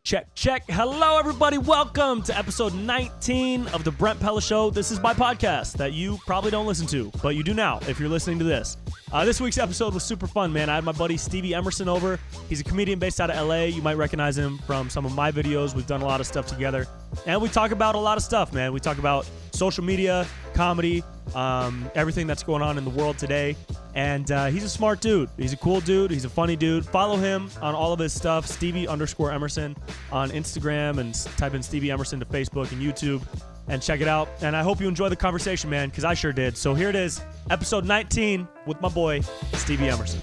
Check. Hello, everybody. Welcome to episode 19 of the Brent Pella Show. This is my podcast that you probably don't listen to, but you do now if you're listening to this. This week's episode was super fun, man. I had my buddy Stevie Emerson over. He's a comedian based out of LA. You might recognize him from some of my videos. We've done a lot of stuff together. And we talk about a lot of stuff, man. We talk about social media, comedy, everything that's going on in the world today. And he's a smart dude. He's a cool dude. He's a funny dude. Follow him on all of his stuff, Stevie_Emerson on Instagram, and type in Stevie Emerson to Facebook and YouTube and check it out. And I hope you enjoy the conversation, man, because I sure did. So here it is, episode 19 with my boy, Stevie Emerson.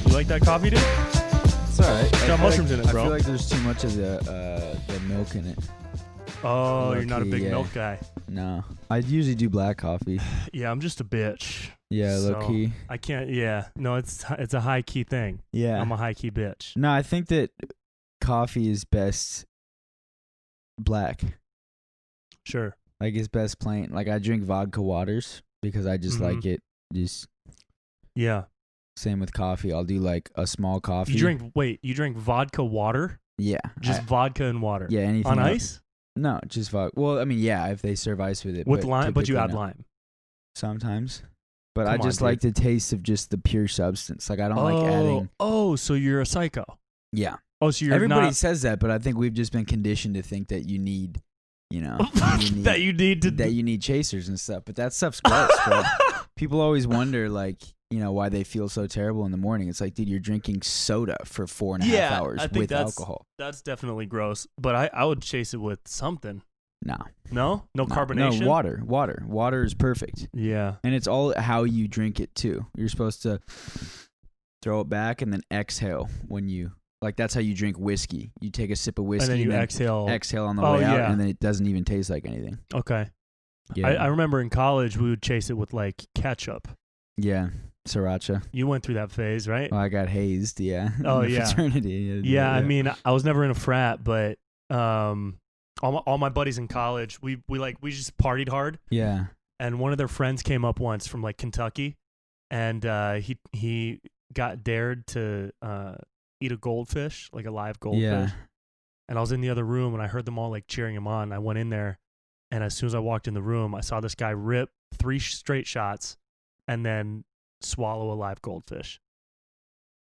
You like that coffee, dude? It's all right. It's got mushrooms in it, bro. I feel like there's too much of the milk in it. Oh, you're not a big milk guy. No. I usually do black coffee. Yeah, I'm just a bitch. Yeah, so low key. I can't, yeah. No, it's a high key thing. Yeah. I'm a high key bitch. No, I think that coffee is best black. Sure. Like, it's best plain. Like, I drink vodka waters because I just like it. Just yeah. Same with coffee. I'll do like a small coffee. You drink vodka water? Yeah. Just vodka and water? Yeah, anything. On ice? No, just vodka. Well, I mean, yeah, if they serve ice with it. With lime? But you add lime? Sometimes. But I just like the taste of just the pure substance. Like, I don't like adding. Oh, so you're a psycho. Yeah. Oh, so you're Everybody says that, but I think we've just been conditioned to think that you need, that you need chasers and stuff. But that stuff's gross, bro. People always wonder, like, why they feel so terrible in the morning. It's like, dude, you're drinking soda for 4.5 hours with alcohol. That's definitely gross. But I would chase it with something. No carbonation. No, water is perfect. Yeah. And it's all how you drink it too. You're supposed to throw it back and then exhale when you, like, that's how you drink whiskey. You take a sip of whiskey and then you exhale on the way out, and then it doesn't even taste like anything. Okay. Yeah. I remember in college we would chase it with like ketchup. Yeah. Sriracha. You went through that phase, right? Well, I got hazed, yeah. Oh, yeah. Fraternity. Yeah, I mean, I was never in a frat, but all my buddies in college, we just partied hard. Yeah. And one of their friends came up once from like Kentucky, and he got dared to eat a goldfish, like a live goldfish. Yeah. And I was in the other room, and I heard them all like cheering him on. I went in there, and as soon as I walked in the room, I saw this guy rip 3 straight shots and then swallow a live goldfish.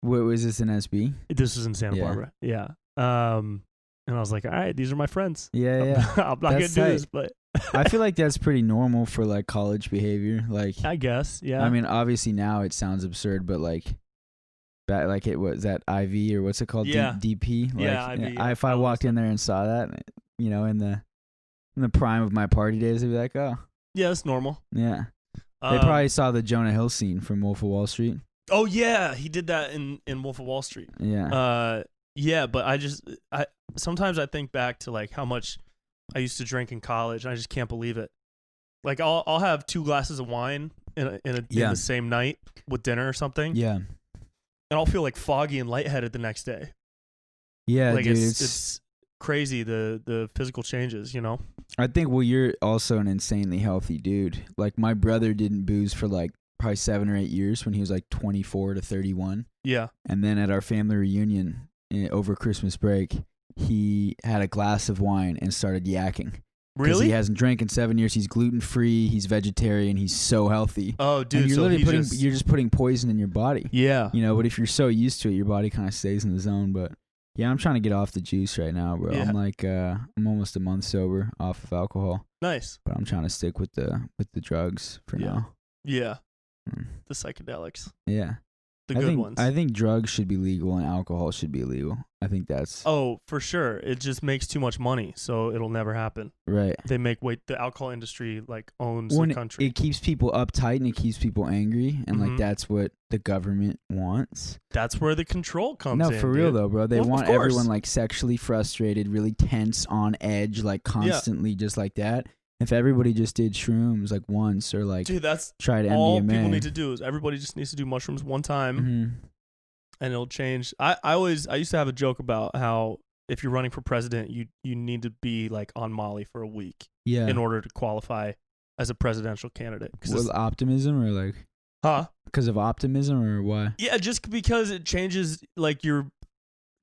Was this in SB? This was in Santa Barbara. Yeah. And I was like, all right, these are my friends. Yeah. I'm not going to do this, but I feel like that's pretty normal for like college behavior. Like, I guess, yeah. I mean, obviously now it sounds absurd, but like it was that IV or what's it called? Yeah. DP. Like, yeah, IV. If I walked in there and saw that, in the prime of my party days, I'd be like, oh. Yeah, it's normal. Yeah. They probably saw the Jonah Hill scene from Wolf of Wall Street. Oh yeah, he did that in Wolf of Wall Street. Yeah. Yeah, but I sometimes I think back to like how much I used to drink in college, and I just can't believe it. Like I'll have 2 glasses of wine in the same night with dinner or something. Yeah. And I'll feel like foggy and lightheaded the next day. Yeah, like dude, it's crazy the physical changes, I think you're also an insanely healthy dude. Like, my brother didn't booze for like probably 7 or 8 years when he was like 24 to 31. Yeah. And then at our family reunion over Christmas break, he had a glass of wine and started yakking. Really? He hasn't drank in 7 years. He's gluten-free. He's vegetarian. He's so healthy. Oh, dude. And you're literally you're just putting poison in your body. Yeah. But if you're so used to it, your body kind of stays in the zone. But yeah, I'm trying to get off the juice right now, bro. Yeah. I'm like, I'm almost a month sober off of alcohol. Nice. But I'm trying to stick with the drugs for now. Yeah. The psychedelics. Yeah. The good ones. I think drugs should be legal and alcohol should be illegal. I think that's... Oh, for sure. It just makes too much money, so it'll never happen. Right. They the alcohol industry like owns the country. It keeps people uptight and it keeps people angry, and like that's what the government wants. That's where the control comes in. No, for real though, bro. They want everyone like sexually frustrated, really tense, on edge, like constantly just like that. If everybody just did shrooms like once or like tried MDMA. All people need to do is everybody just needs to do mushrooms one time and it'll change. I used to have a joke about how if you're running for president, you need to be like on Molly for a week in order to qualify as a presidential candidate. With optimism or like... Huh? Because of optimism or why? Yeah, just because it changes like your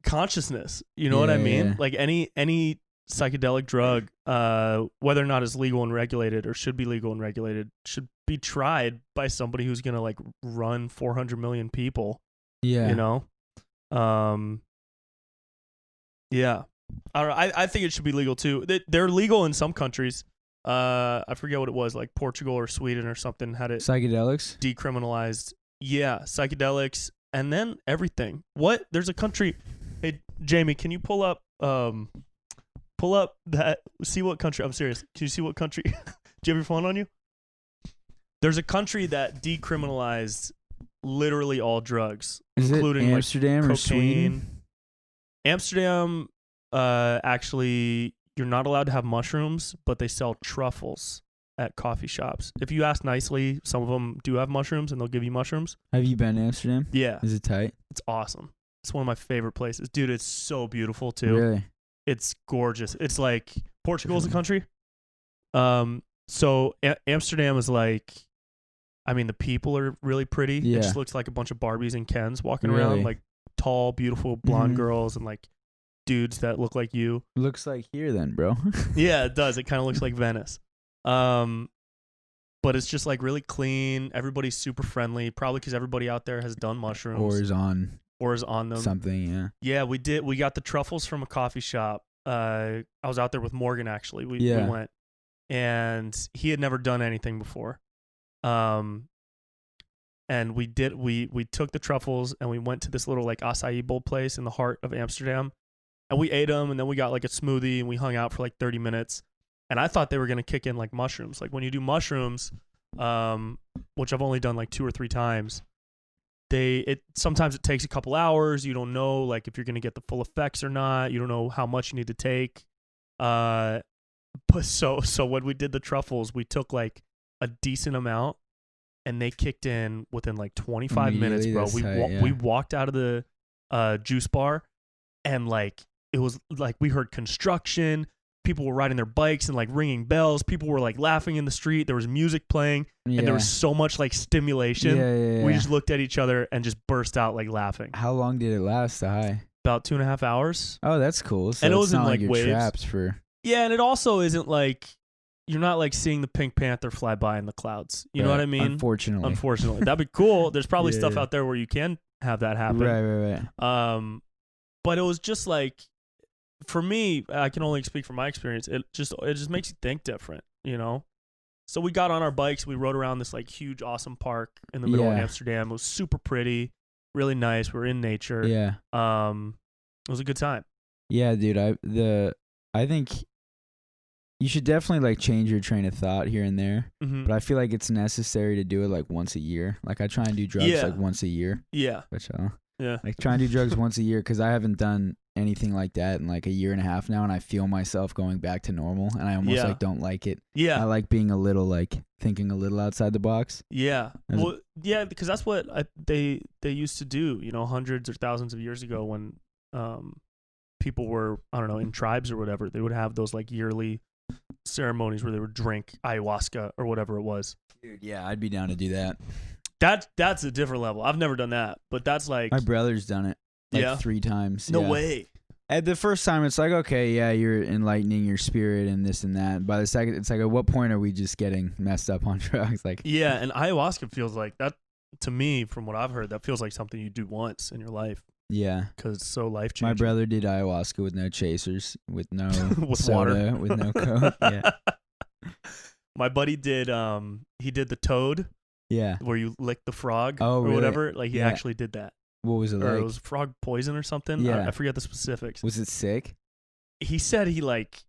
consciousness. You know what I mean? Yeah. Like any psychedelic drug, whether or not it's legal and regulated or should be legal and regulated, should be tried by somebody who's gonna like run 400 million people. Yeah. You know? Yeah. I don't know. I think it should be legal too. They're legal in some countries. I forget what it was, like Portugal or Sweden or something had it Psychedelics? decriminalized. Yeah, psychedelics and then everything. What? There's a country. Hey, Jamie, can you pull up that, see what country, I'm serious. Can you see what country? Do you have your phone on you? There's a country that decriminalized literally all drugs, Is including it Amsterdam like or cocaine. Sweden? Amsterdam, actually, you're not allowed to have mushrooms, but they sell truffles at coffee shops. If you ask nicely, some of them do have mushrooms, and they'll give you mushrooms. Have you been to Amsterdam? Yeah. Is it tight? It's awesome. It's one of my favorite places. Dude, it's so beautiful, too. Really? It's gorgeous. It's like Portugal's a country. So Amsterdam is like, I mean, the people are really pretty. Yeah. It just looks like a bunch of Barbies and Kens walking Really? around, like tall, beautiful blonde girls and like dudes that look like you. Looks like here then, bro. Yeah, it does. It kind of looks like Venice. But it's just like really clean. Everybody's super friendly, probably because everybody out there has done mushrooms Or is on them. something, yeah. Yeah, we did. We got the truffles from a coffee shop. I was out there with Morgan, actually. We went, and he had never done anything before. And we took the truffles and we went to this little like acai bowl place in the heart of Amsterdam, and we ate them, and then we got like a smoothie and we hung out for like 30 minutes. And I thought they were going to kick in like mushrooms. Like when you do mushrooms, which I've only done like 2 or 3 times, sometimes it takes a couple hours. You don't know like if you're going to get the full effects or not. You don't know how much you need to take. But so when we did the truffles, we took like a decent amount, and they kicked in within like 25 minutes, bro. We walked out of the juice bar, and like it was like we heard construction. People were riding their bikes and like ringing bells. People were like laughing in the street. There was music playing, and there was so much like stimulation. Yeah. We just looked at each other and just burst out like laughing. How long did it last, the high? About 2.5 hours. Oh, that's cool. So and it it's wasn't not like you're waves. trapped for. Yeah, and it also isn't like you're not like seeing the Pink Panther fly by in the clouds. You know what I mean? Unfortunately, that'd be cool. There's probably stuff out there where you can have that happen. Right. But it was just like, for me, I can only speak from my experience. It just makes you think different, you know? So we got on our bikes. We rode around this like huge, awesome park in the middle of Amsterdam. It was super pretty, really nice. We were in nature. Yeah. It was a good time. Yeah, dude. I think you should definitely like change your train of thought here and there. Mm-hmm. But I feel like it's necessary to do it like once a year. Like I try and do drugs like once a year. Yeah. Like try and do drugs once a year, because I haven't done anything like that in like a year and a half now, and I feel myself going back to normal, and I almost like don't like it. Yeah. I like being a little like thinking a little outside the box. Yeah. Well, yeah, because that's what they used to do, you know, hundreds or thousands of years ago when people were, I don't know, in tribes or whatever. They would have those like yearly ceremonies where they would drink ayahuasca or whatever it was. Dude, yeah, I'd be down to do that. That's a different level. I've never done that, but that's like my brother's done it like 3 times. No way. At the first time, it's like, okay, yeah, you're enlightening your spirit and this and that. By the second, it's like, at what point are we just getting messed up on drugs? Like, yeah, and ayahuasca feels like that to me, from what I've heard. That feels like something you do once in your life. Yeah, because it's so life changing. My brother did ayahuasca with no chasers, with no with soda, water, with no coke. Yeah. My buddy did. He did the toad. Yeah. Where you lick the frog or really? Whatever. Like he actually did that. What was it or like? It was frog poison or something. Yeah. I forget the specifics. Was it sick? He said he like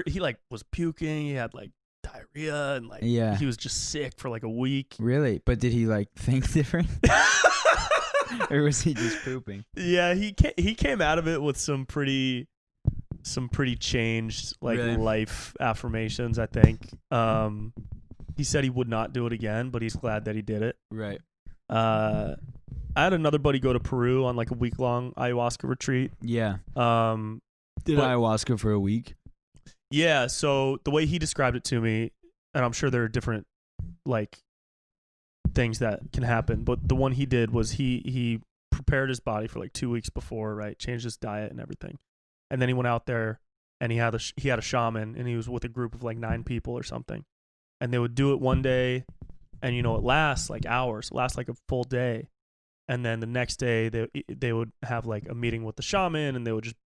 he like was puking. He had like diarrhea and like he was just sick for like a week. Really? But did he like think different? Or was he just pooping? Yeah, he came out of it with some pretty changed like life affirmations, I think. He said he would not do it again, but he's glad that he did it. Right. I had another buddy go to Peru on like a week-long ayahuasca retreat. Yeah. Did ayahuasca for a week? Yeah, so the way he described it to me, and I'm sure there are different like things that can happen, but the one he did was he prepared his body for like 2 weeks before, right? Changed his diet and everything. And then he went out there and he had a shaman, and he was with a group of like 9 people or something. And they would do it one day, and it lasts like hours, lasts like a full day. And then the next day they would have like a meeting with the shaman, and they would just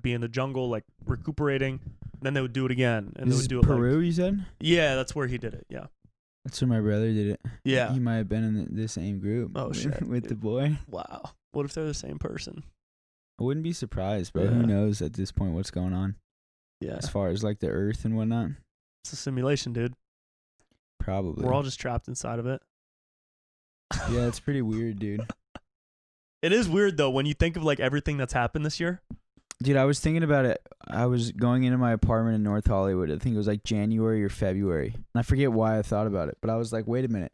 be in the jungle, like recuperating. And then they would do it again, and this they would do is it. Peru, like, you said? Yeah, that's where he did it. Yeah. That's where my brother did it. Yeah. He might have been in the same group. Oh, shit. With the boy. Wow. What if they're the same person? I wouldn't be surprised, but Yeah. who knows at this point what's going on? Yeah. As far as like the Earth and whatnot. It's a simulation, dude. Probably. We're all just trapped inside of it. Yeah, it's pretty weird, dude. It is weird though when you think of like everything that's happened this year. Dude, I was thinking about it. I was going into my apartment in North Hollywood. I think it was like January or February. And I forget why I thought about it, but I was like, wait a minute.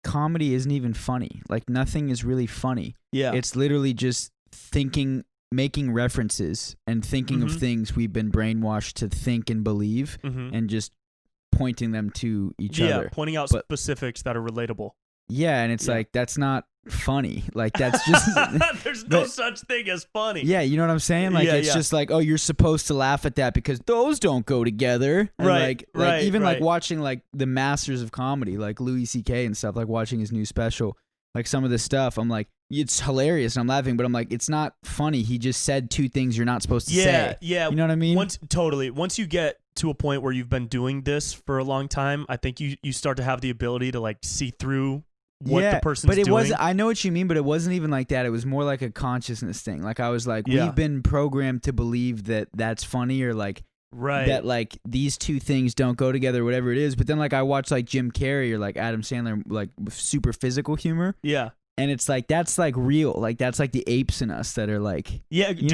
Comedy isn't even funny. Like, nothing is really funny. Yeah. It's literally just making references and thinking of things we've been brainwashed to think and believe, and just pointing them to each other. Yeah, pointing out specifics that are relatable. Yeah, and it's like, that's not funny. Like, that's just... There's no such thing as funny. Yeah, you know what I'm saying? Like, it's just like, oh, you're supposed to laugh at that because those don't go together. And right, like even like watching like the masters of comedy, like Louis C.K. and stuff, like watching his new special, like some of this stuff, I'm like, it's hilarious and I'm laughing, but I'm like, it's not funny. He just said 2 things you're not supposed to say. Yeah. You know what I mean? Once you get to a point where you've been doing this for a long time, I think you start to have the ability to like see through what the person's doing. But it wasn't, I know what you mean, but it wasn't even like that. It was more like a consciousness thing. Like, I was like, we've been programmed to believe that that's funny, or like, that like these 2 things don't go together, whatever it is. But then like I watch like Jim Carrey or like Adam Sandler, like super physical humor. Yeah. And it's like, that's like real. Like, that's like the apes in us that are like, yeah. Do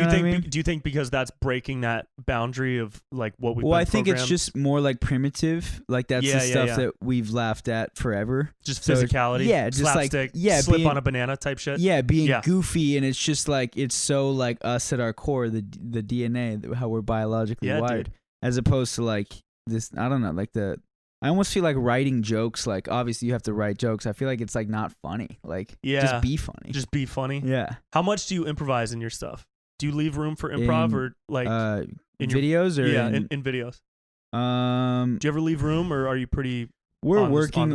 you think because that's breaking that boundary of like what we've been I think programmed? it's just more like primitive. Like, that's the stuff that we've laughed at forever. Just physicality. Yeah. Just slapstick, like, slip on a banana type shit. Yeah. Being goofy. And it's just like, it's so like us at our core, the DNA, how we're biologically wired. Dude. As opposed to like this, I don't know, like I almost feel like writing jokes, like obviously you have to write jokes. I feel like it's like not funny. Like, just be funny. Just be funny. Yeah. How much do you improvise in your stuff? Do you leave room for improv or like in videos or in videos? Do you ever leave room, or are you pretty... We're working.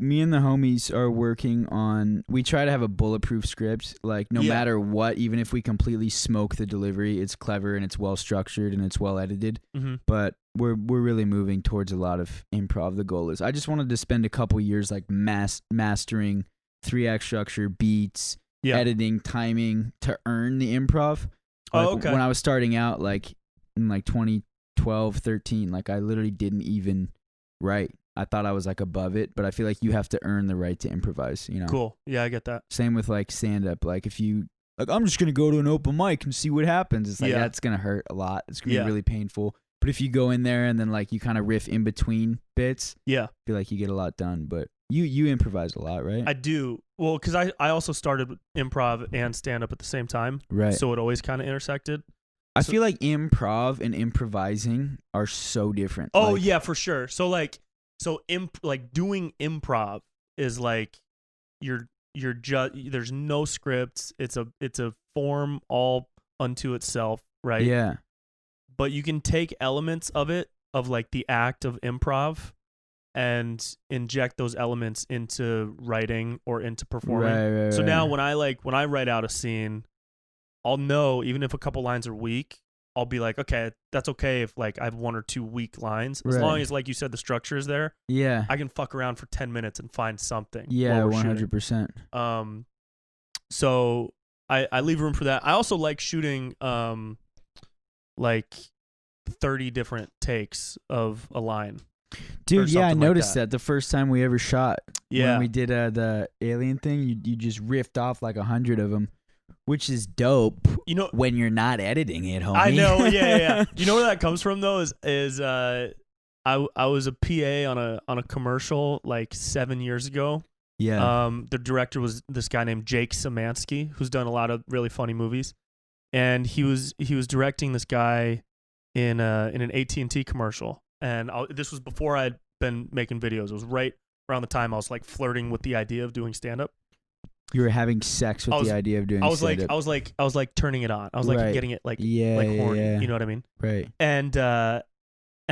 Me and the homies are working on. We try to have a bulletproof script. Like, no matter what, even if we completely smoke the delivery, it's clever and it's well structured and it's well edited. But we're really moving towards a lot of improv. The goal is, I just wanted to spend a couple years like mastering 3-act structure, beats, editing, timing to earn the improv. Like, when I was starting out, like in like 2012, 13, like I literally didn't even write. I thought I was like above it, but I feel like you have to earn the right to improvise, you know? Cool. Yeah, I get that. Same with like stand up. Like, if you like, I'm just going to go to an open mic and see what happens. It's like, that's going to hurt a lot. It's going to be really painful. But if you go in there and then like you kind of riff in between bits, I feel like you get a lot done. But you improvise a lot, right? I do. Well, because I also started with improv and stand up at the same time. Right. So it always kind of intersected. I feel like improv and improvising are so different. Oh, like, yeah, for sure. So like, doing improv is like you're just, there's no scripts. It's a form all unto itself, right? Yeah. But you can take elements of it, of like the act of improv, and inject those elements into writing or into performing. Right, so now when I write out a scene, I'll know, even if a couple lines are weak, I'll be like, okay, that's okay if like I have 1 or 2 weak lines. As long as, like you said, the structure is there. Yeah. I can fuck around for 10 minutes and find something. Yeah, 100%. So I leave room for that. I also like shooting like 30 different takes of a line. Dude, yeah, I noticed that the first time we ever shot. Yeah. When we did the alien thing, you just riffed off like 100 of them. Which is dope, you know, when you're not editing it, homie. I know, yeah. You know where that comes from though? Is I was a PA on a commercial like 7 years ago. Yeah. The director was this guy named Jake Szymanski, who's done a lot of really funny movies, and he was directing this guy in an AT&T commercial, and this was before I'd been making videos. It was right around the time I was like flirting with the idea of doing stand up. You were having sex with the idea of doing stand-up. I was like turning it on. I was like getting it like horny. Yeah. You know what I mean? Right. And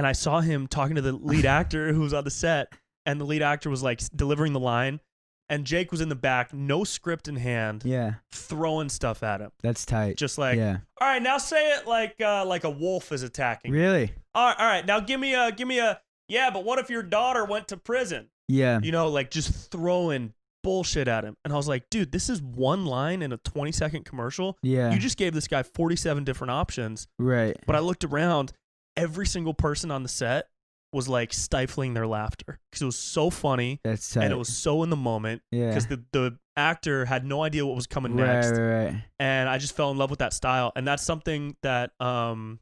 I saw him talking to the lead actor who was on the set, and the lead actor was like delivering the line, and Jake was in the back, no script in hand, throwing stuff at him. That's tight. Just like, all right, now say it like a wolf is attacking. Really? All right, now give me a. Yeah, but what if your daughter went to prison? Yeah. You know, like just throwing bullshit at him. And I was like, dude, this is one line in a 20-second commercial. Yeah. You just gave this guy 47 different options. Right. But I looked around, every single person on the set was like stifling their laughter because it was so funny. That's tight. And it was so in the moment. Yeah. Because the actor had no idea what was coming next. Right. And I just fell in love with that style. And that's something that The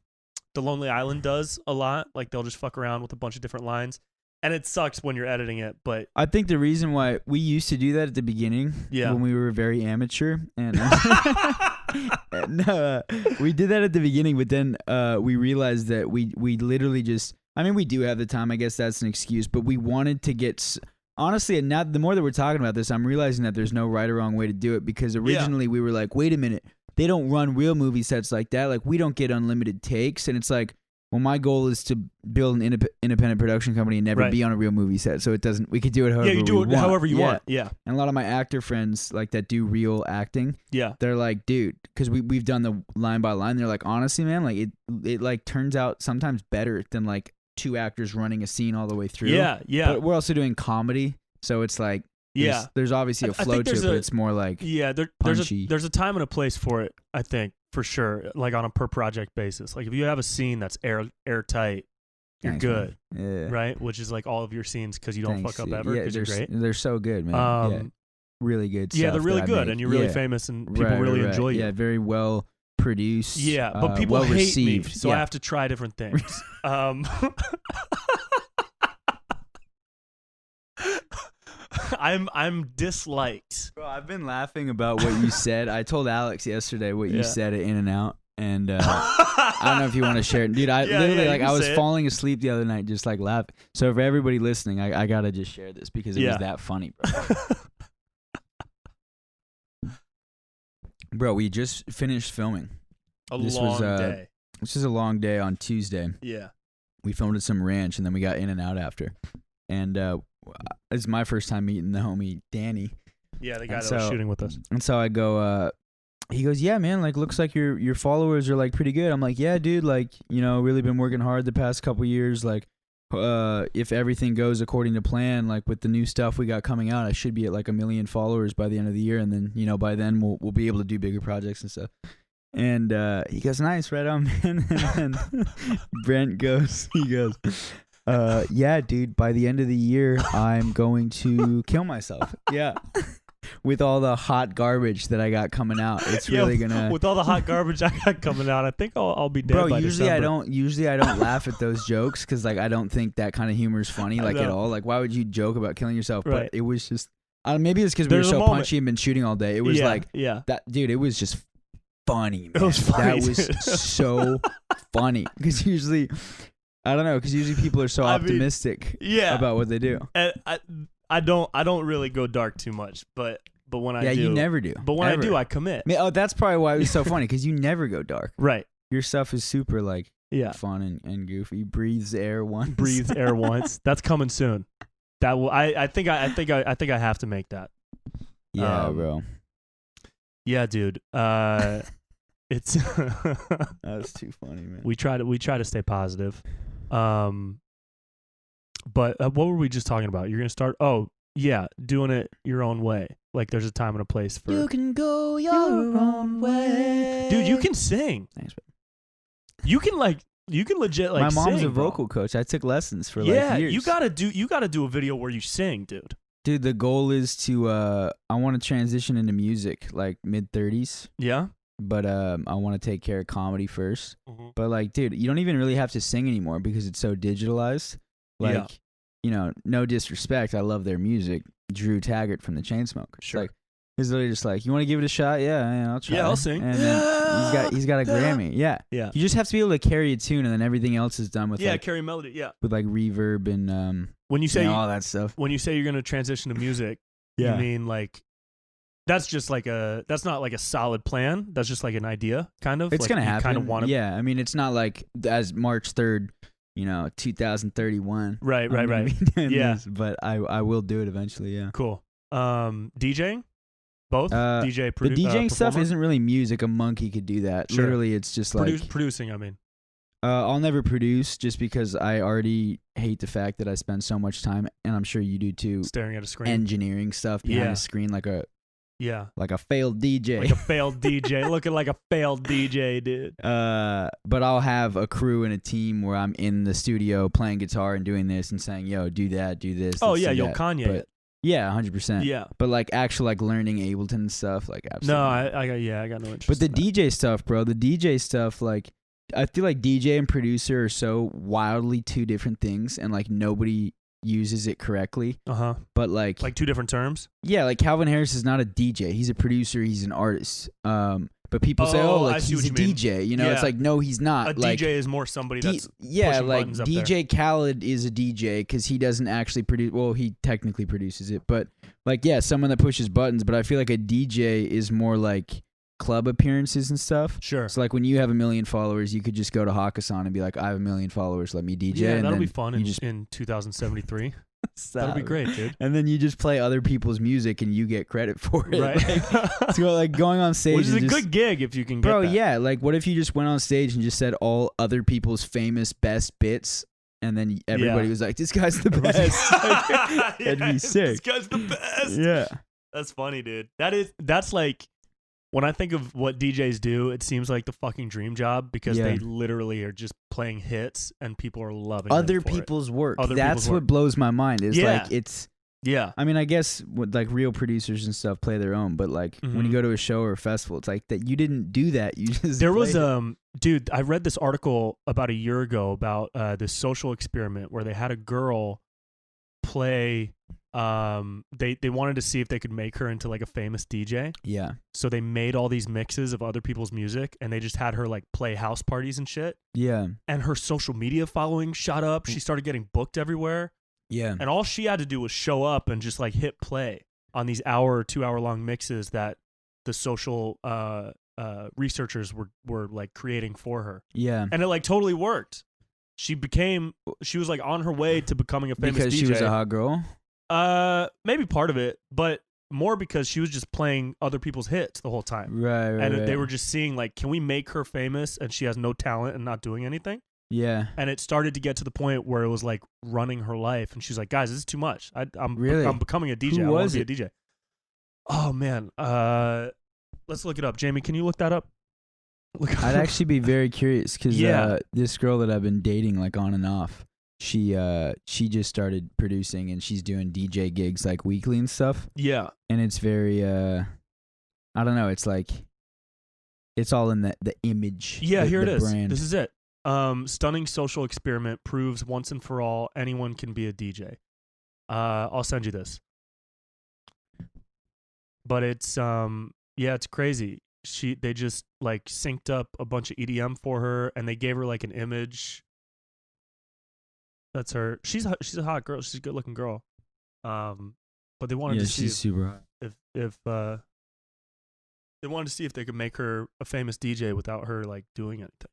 Lonely Island does a lot. Like they'll just fuck around with a bunch of different lines. And it sucks when you're editing it, but I think the reason why we used to do that at the beginning, when we were very amateur, and we did that at the beginning, but then we realized that we literally just, I mean, we do have the time, I guess that's an excuse, but we wanted to get, honestly, and now the more that we're talking about this, I'm realizing that there's no right or wrong way to do it, because originally we were like, wait a minute, they don't run real movie sets like that, like we don't get unlimited takes, and it's like, well, my goal is to build an independent production company and never be on a real movie set, so it doesn't. We could do it however we want. Yeah, you do it however you want. Yeah. And a lot of my actor friends like that do real acting. Yeah. They're like, dude, because we've done the line by line. They're like, honestly, man, like it like turns out sometimes better than like two actors running a scene all the way through. Yeah. But we're also doing comedy, so it's like there's obviously a flow to it, but it's more like there's a time and a place for it. I think. For sure, like on a per project basis. Like if you have a scene that's airtight, you're good, right? Which is like all of your scenes because you don't fuck up ever because you're great. They're so good, man. Really good stuff. Yeah, they're really good, and you're really famous, and people really enjoy you. Yeah, very well produced. Yeah, but people well hate received. me, so I have to try different things. I'm disliked. Bro, I've been laughing about what you said. I told Alex yesterday what you said at In-N-Out, and I don't know if you want to share it. Dude, I I was falling asleep the other night just like laughing. So for everybody listening, I got to just share this because it was that funny, bro. Bro, we just finished filming. This was a long day. This is a long day on Tuesday. Yeah. We filmed at some ranch, and then we got In-N-Out after. And it's my first time meeting the homie Danny. Yeah, the guy that was shooting with us. And so I go, he goes, yeah, man, like looks like your followers are like pretty good. I'm like, yeah, dude, like, you know, really been working hard the past couple years. Like, if everything goes according to plan, like with the new stuff we got coming out, I should be at like 1 million followers by the end of the year. And then, you know, by then we'll be able to do bigger projects and stuff. And he goes, nice, right on, man. And then Brent goes, yeah, dude, by the end of the year, I'm going to kill myself. Yeah. With all the hot garbage that I got coming out. It's really gonna. With all the hot garbage I got coming out, I think I'll be dead. Bro, by usually December. I don't laugh at those jokes because like I don't think that kind of humor is funny like at all. Like why would you joke about killing yourself? Right. But it was just maybe it's because we were so punchy and been shooting all day. It was that dude, it was just funny, man. It was funny. That was so funny. Because usually I don't know, because usually people are so optimistic about what they do. And I don't really go dark too much, but when I do, you never do. But when I do, I commit. That's probably why it was so funny, because you never go dark. Right. Your stuff is super like fun and goofy. Breathes air once. Breathes air once. That's coming soon. That will. I think I have to make that. Yeah, bro. Yeah, dude. It's that's too funny, man. We try to stay positive. But what were we just talking about? You're gonna start? Oh, yeah, doing it your own way. Like there's a time and a place for. You can go your own way, dude. You can sing. Thanks, man. You can legit like. My mom's sing, a vocal coach. I took lessons for years. You gotta do a video where you sing, dude. Dude, the goal is to I want to transition into music like mid-30s. Yeah. But I want to take care of comedy first. Mm-hmm. But like, dude, you don't even really have to sing anymore because it's so digitalized. Like, you know, no disrespect, I love their music. Drew Taggart from the Chainsmokers. Sure. Like, he's literally just like, you want to give it a shot? Yeah, I'll try. Yeah, I'll sing. And then he's got a Grammy. Yeah. Yeah. You just have to be able to carry a tune, and then everything else is done with carry melody. Yeah. with like reverb and when you say all that stuff. When you say you're gonna transition to music, you mean like that's just like that's not like a solid plan. That's just like an idea, kind of. It's like gonna happen. Kind of want to. Yeah, I mean, it's not like as March 3rd, 2031. Right. Yeah, but I will do it eventually. Yeah. Cool. DJing, both DJ. The DJing stuff performer? isn't really music. A monkey could do that. Sure. Literally, it's just like producing. I mean, I'll never produce just because I already hate the fact that I spend so much time, and I'm sure you do too, staring at a screen, engineering stuff behind a screen like a failed DJ. Like a failed DJ. Looking like a failed DJ, dude. But I'll have a crew and a team where I'm in the studio playing guitar and doing this and saying, yo, do that, do this. Oh, yeah, you'll Kanye it. Yeah, 100%. Yeah. But like actual like learning Ableton and stuff, like absolutely. No, I got no interest. But the DJ stuff, bro, like I feel like DJ and producer are so wildly two different things, and like nobody uses it correctly. But like two different terms. Yeah, like Calvin Harris is not a DJ. He's a producer. He's an artist. But people say, "Oh, like he's a DJ." It's like, no, he's not. A DJ is more somebody that's pushing like buttons up DJ Khaled is a DJ because he doesn't actually produce. Well, he technically produces it, but like, yeah, someone that pushes buttons. But I feel like a DJ is more like club appearances and stuff. Sure. So like when you have 1 million followers, you could just go to Hakkasan and be like, "I have 1 million followers. Let me DJ." Yeah, and that'll be fun in 2073. That'll be great, dude. And then you just play other people's music and you get credit for it. Right. So like going on stage. Which is a good gig if you can get Bro, that. yeah. Like what if you just went on stage and just said all other people's famous best bits, and then everybody was like, "This guy's the best." That'd be sick. This guy's the best. Yeah. That's funny, dude. That's like, when I think of what DJs do, it seems like the fucking dream job because they literally are just playing hits and people are loving other people's work. That's what blows my mind. Is like it's. Yeah. I mean, I guess like real producers and stuff play their own, but like when you go to a show or a festival, it's like that you didn't do that. You just dude, I read this article about a year ago about this social experiment where they had a girl play. They wanted to see if they could make her into like a famous DJ. Yeah. So they made all these mixes of other people's music and they just had her like play house parties and shit. Yeah. And her social media following shot up. She started getting booked everywhere. Yeah. And all she had to do was show up and just like hit play on these hour or 2 hour long mixes that the social researchers were like creating for her. Yeah. And it like totally worked. She was like on her way to becoming a famous because DJ. She was a hot girl? Maybe part of it, but more because she was just playing other people's hits the whole time. Right. And they were just seeing like, can we make her famous and she has no talent and not doing anything? Yeah. And it started to get to the point where it was like running her life, and she's like, "Guys, this is too much. I'm becoming a DJ. I want to be a DJ." Oh man, let's look it up. Jamie, can you look that up? I'd actually be very curious because this girl that I've been dating like on and off, she just started producing and she's doing DJ gigs like weekly and stuff. Yeah. And it's very I don't know. It's like it's all in the image. Yeah, here it is. Brand. This is it. Stunning social experiment proves once and for all anyone can be a DJ. I'll send you this. But it's it's crazy. They just like synced up a bunch of EDM for her and they gave her like an image. That's her. She's a hot girl. She's a good looking girl. But they wanted to see she's super hot. If they wanted to see if they could make her a famous DJ without her like doing anything.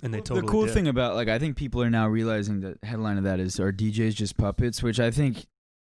And they totally The cool did. thing about like I think people are now realizing that headline of that is, are DJs just puppets, which I think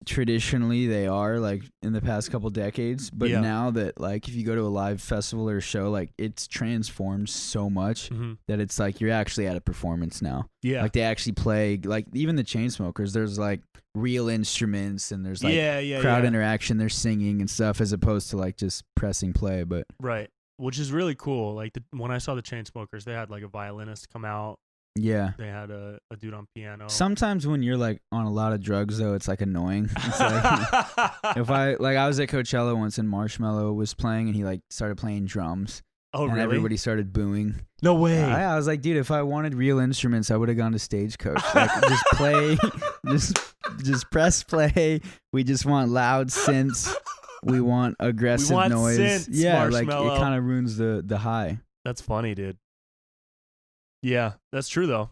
traditionally they are like in the past couple decades, but now that like if you go to a live festival or a show, like it's transformed so much that it's like you're actually at a performance now. Yeah, like they actually play, like even the Chainsmokers, there's like real instruments and there's like crowd interaction, they're singing and stuff as opposed to like just pressing play. But right, which is really cool. Like when I saw the Chainsmokers, they had like a violinist come out. Yeah. They had a dude on piano. Sometimes when you're like on a lot of drugs though, it's like annoying. It's like if I was at Coachella once and Marshmello was playing and he like started playing drums. Oh, and really? Everybody started booing. No way. I was like, dude, if I wanted real instruments, I would have gone to Stagecoach. Like just play, just press play. We just want loud synths. We want aggressive noise. Synths, yeah, Marshmello. like it kind of ruins the high. That's funny, dude. Yeah, that's true though.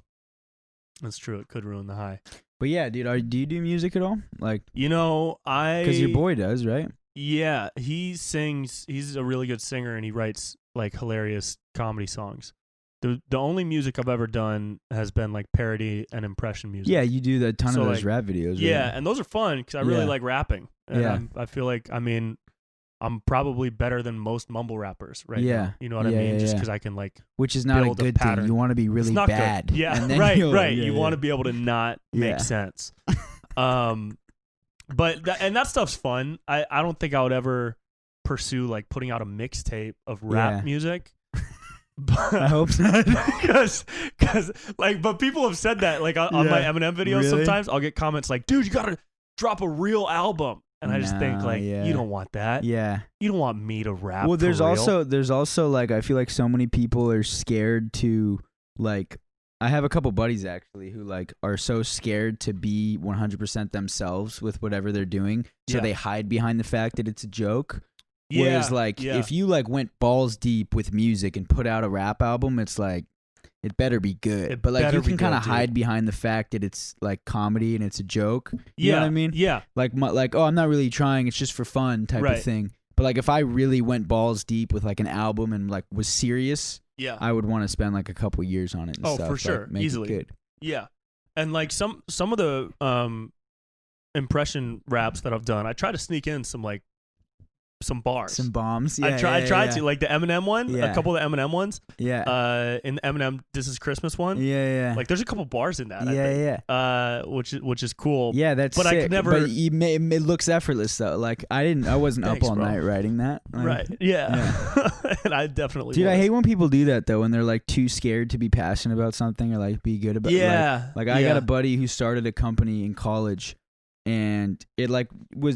That's true. It could ruin the high. But yeah, dude, do you do music at all? Like, because your boy does, right? Yeah, he sings. He's a really good singer, and he writes like hilarious comedy songs. The only music I've ever done has been like parody and impression music. Yeah, you do a ton of those rap videos. Yeah, right? and those are fun because I really like rapping. And I feel like, I mean, I'm probably better than most mumble rappers right now. You know what I mean? Just because I can like, which is not a good thing. You want to be really bad. Good. Yeah, and then right. You want to be able to not make sense. But that stuff's fun. I don't think I would ever pursue like putting out a mixtape of rap music. But, I hope not. Because like, but people have said that like on my Eminem videos. Sometimes I'll get comments like, "Dude, you gotta drop a real album," and I just think like, you don't want that. Yeah, you don't want me to rap. Well, there's also like, I feel like so many people are scared to like. I have a couple buddies actually who like are so scared to be 100% themselves with whatever they're doing, so they hide behind the fact that it's a joke. Whereas like if you like went balls deep with music and put out a rap album, it's like it better be good. But like you can kind of hide behind the fact that it's like comedy and it's a joke. You know what I mean? Yeah. Like oh, I'm not really trying, it's just for fun type of thing. But like if I really went balls deep with like an album and like was serious, I would want to spend like a couple years on it and stuff. Oh, for sure. Like, make easily. it good. Yeah. And like some of the impression raps that I've done, I try to sneak in some bars. Some bombs. I tried to, like the Eminem one, a couple of the Eminem ones. Yeah. In the Eminem This Is Christmas one. Yeah. Like there's a couple bars in that. I think. Which is cool. Yeah, that's but sick. I could never. But it looks effortless though. Like I wasn't Thanks, up all bro. night writing that. Right. Yeah. And I definitely. Dude, I hate when people do that though, when they're like too scared to be passionate about something or like be good about. Like I got a buddy who started a company in college, and it like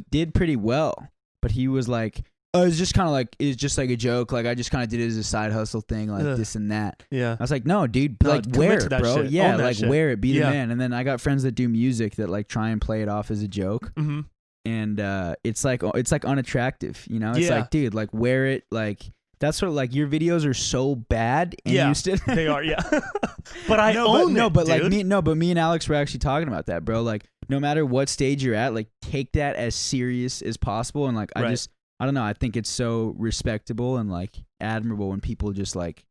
did pretty well, but he was like. Oh, it's just kind of like, it's just like a joke. Like, I just kind of did it as a side hustle thing, like this and that. Yeah. I was like, no, dude, like, wear it, bro. Shit. Yeah, like, wear it, be the man. And then I got friends that do music that, like, try and play it off as a joke. Mm-hmm. And it's like unattractive, you know? It's like, dude, like, wear it. Like, that's what, like, your videos are so bad. And you still they are, But I own it, but dude. like, me and Alex were actually talking about that, bro. Like, no matter what stage you're at, like, take that as serious as possible. And, like, I don't know. I think it's so respectable and like admirable when people just like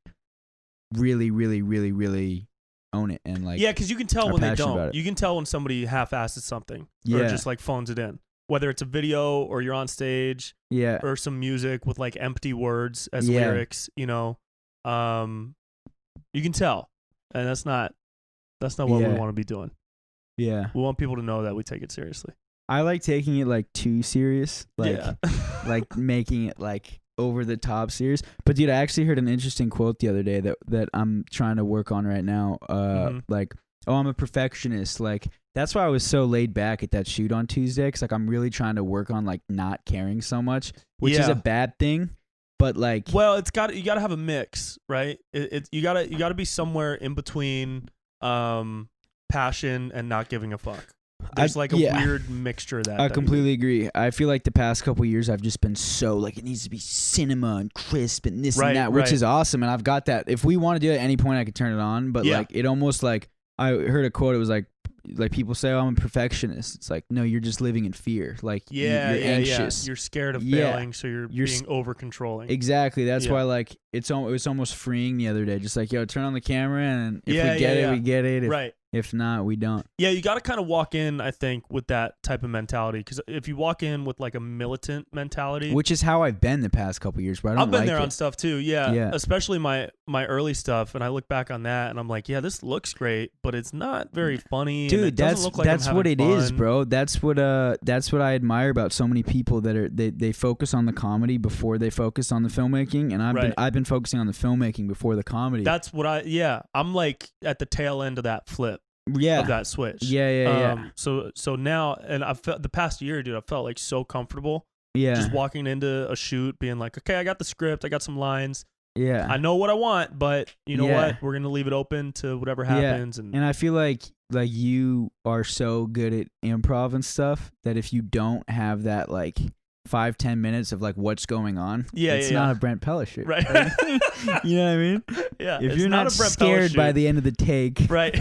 really, really, really, really own it and like because you can tell when they don't. You can tell when somebody half-asses something or just like phones it in. Whether it's a video or you're on stage, or some music with like empty words as lyrics, you know, you can tell, and that's not what we want to be doing. Yeah, we want people to know that we take it seriously. I like taking it like too serious, like like making it like over the top serious. But dude, I actually heard an interesting quote the other day that I'm trying to work on right now. Like, oh, I'm a perfectionist. Like that's why I was so laid back at that shoot on Tuesday, because like I'm really trying to work on like not caring so much, which is a bad thing. But like, well, you gotta have a mix, right? You gotta be somewhere in between passion and not giving a fuck. There's like a weird mixture of that. I completely agree. I feel like the past couple of years I've just been so like it needs to be cinema and crisp and this and that, which is awesome. And I've got that. If we want to do it at any point, I could turn it on. But like it almost like I heard a quote. It was like people say, "Oh, I'm a perfectionist." It's like, no, you're just living in fear. Like you're anxious. You're scared of failing, so you're being over controlling. Exactly. That's why like it was almost freeing the other day. Just like, yo, turn on the camera, and if we get it, we get it. If not, we don't. Yeah, you got to kind of walk in, I think, with that type of mentality. Because if you walk in with like a militant mentality, which is how I've been the past couple of years, but I've been there on stuff too. Yeah, especially my early stuff, and I look back on that, and I'm like, yeah, this looks great, but it's not very funny. Dude, and it doesn't look like that's I'm what having it fun. is, bro. That's what I admire about so many people that they focus on the comedy before they focus on the filmmaking, and I've been focusing on the filmmaking before the comedy. That's what I'm like at the tail end of that flip. Of that switch. So now, and I've felt the past year, dude, I felt like so comfortable. Yeah. Just walking into a shoot, being like, okay, I got the script, I got some lines. Yeah. I know what I want, but you know what? We're gonna leave it open to whatever happens. And I feel like you are so good at improv and stuff that if you don't have that like 5-10 minutes of like what's going on, it's not a Brent Pella shoot. Right. You know what I mean? Yeah. If you're not scared by the end of the take. Right.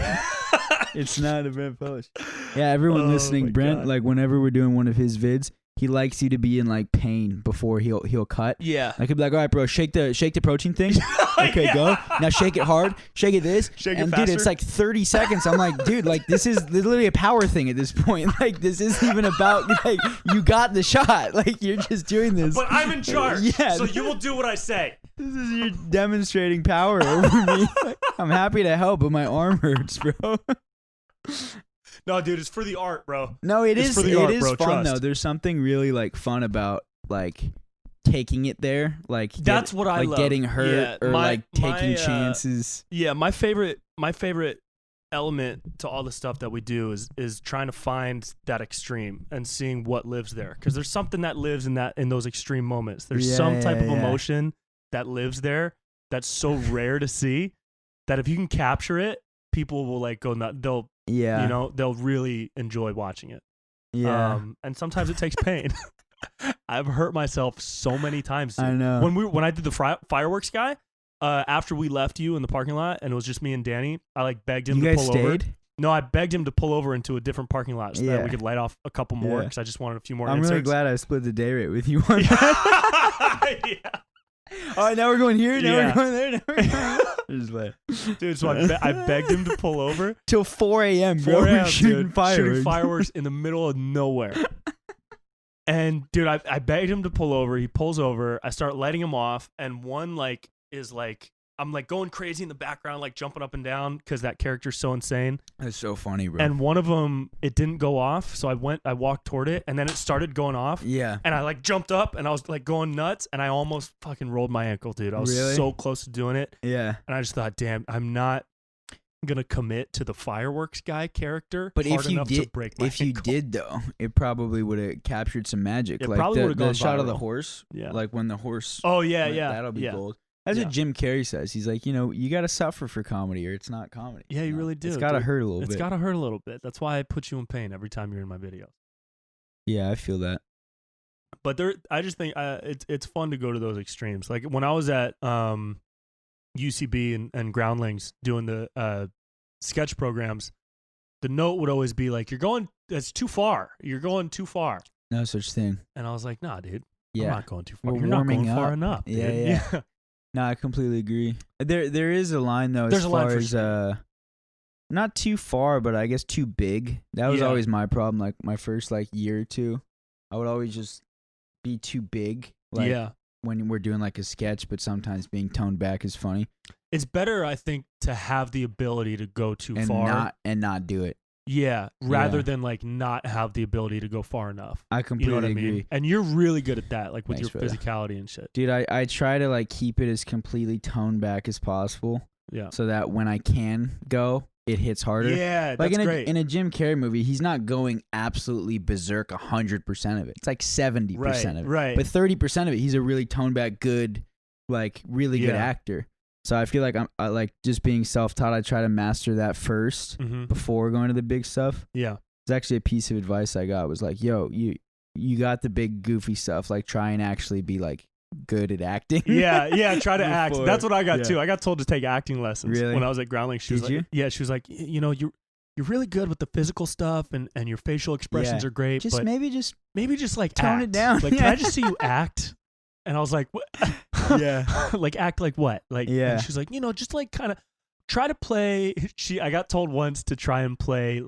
It's not a Brent Pella shoot. Yeah, everyone listening, Brent, God. Like whenever we're doing one of his vids, he likes you to be in like pain before he'll cut. Yeah. I could be like, all right, bro, shake the protein thing. Okay, go. Now shake it hard. Shake it this. Shake and it faster. dude, it's like 30 seconds. I'm like, dude, like this is literally a power thing at this point. Like this isn't even about like you got the shot. Like you're just doing this. But I'm in charge. Yeah. So you will do what I say. This is you demonstrating power over me. Like, I'm happy to help, but my arm hurts, bro. No, dude, it's for the art, bro. No, it It's is. for the It art, is bro, fun trust. though. There's something really like fun about like taking it there. Like That's what I like love. getting hurt Yeah, or my- like taking my, chances. Yeah, my favorite element to all the stuff that we do is trying to find that extreme and seeing what lives there, because there's something that lives in those extreme moments. There's some type of emotion that lives there that's so rare to see that if you can capture it, people will like go nuts. They'll they'll really enjoy watching it. Yeah. And sometimes it takes pain. I've hurt myself so many times. I know. When I did the fireworks guy, after we left you in the parking lot and it was just me and Danny, I like begged him to pull over. Stayed? No, I begged him to pull over into a different parking lot so that we could light off a couple more because I just wanted a few more I'm inserts. really glad I split the day rate with you on that. Yeah. All right, now we're going here. Now Yeah. we're going there. Now we're going Just like, Dude, so I begged him to pull over. till 4 a.m. bro. 4 We're a.m., shooting dude, fireworks. Shooting fireworks in the middle of nowhere. And dude, I begged him to pull over. He pulls over. I start lighting him off, and one like is like I'm like going crazy in the background, like jumping up and down because that character's so insane. That's so funny, bro. And one of them, it didn't go off, so I walked toward it, and then it started going off. yeah. And I like jumped up, and I was like going nuts, and I almost fucking rolled my ankle, dude. I was Really? so close to doing it, Yeah. and I just thought, damn, I'm not gonna commit to the fireworks guy character. But hard if you enough to did, break my if you ankle. did though, it probably would have captured some magic. It like probably would've the gone shot of the viral. horse. Yeah. Like when the horse. Oh yeah, went, yeah, That'll be yeah. gold. That's Yeah. what Jim Carrey says. He's like, you got to suffer for comedy, or it's not comedy. Yeah, you really do. It's got to dude. hurt a little It's bit. gotta hurt a little bit. That's why I put you in pain every time you're in my videos. Yeah, I feel that. But I just think it's fun to go to those extremes. Like when I was at UCB and Groundlings doing the sketch programs, the note would always be like, that's too far. You're going too far. No such thing. And I was like, nah, dude. Yeah. I'm not going too far. We're You're not warming going far up. enough. Dude. Yeah. No, I completely agree. There is a line though, There's as a line far for as sure. not too far, but I guess too big. That was Yeah. always my problem. Like my first like year or two, I would always just be too big. Like, Yeah. when we're doing like a sketch, but sometimes being toned back is funny. It's better, I think, to have the ability to go too and far. not do it. Yeah, rather Yeah. than like not have the ability to go far enough. I You completely know what I agree. mean? And you're really good at that, like with Thanks, your brother. physicality and shit. Dude, I try to like keep it as completely toned back as possible Yeah. so that when I can go, it hits harder. Yeah, Like that's great. in a Jim Carrey movie, he's not going absolutely berserk 100% of it. It's like 70% of it. Right. But 30% of it, he's a really toned back, good, like really good Yeah. actor. So I feel like I like just being self-taught. I try to master that first Mm-hmm. before going to the big stuff. Yeah. It's actually a piece of advice I got was like, yo, you got the big goofy stuff. Like try and actually be like good at acting. Yeah. Try to act. Before- That's what I got yeah. too. I got told to take acting lessons Really? when I was at Groundlings. She was Did like, you? Yeah. She was like, you're really good with the physical stuff and your facial expressions Yeah. are great. Just but maybe just maybe just like tone act. it down. Like, can I just see you act? And I was like, what? Yeah. Like act like what? Like, Yeah. And she's like, just like kind of try to play. I got told once to try and play.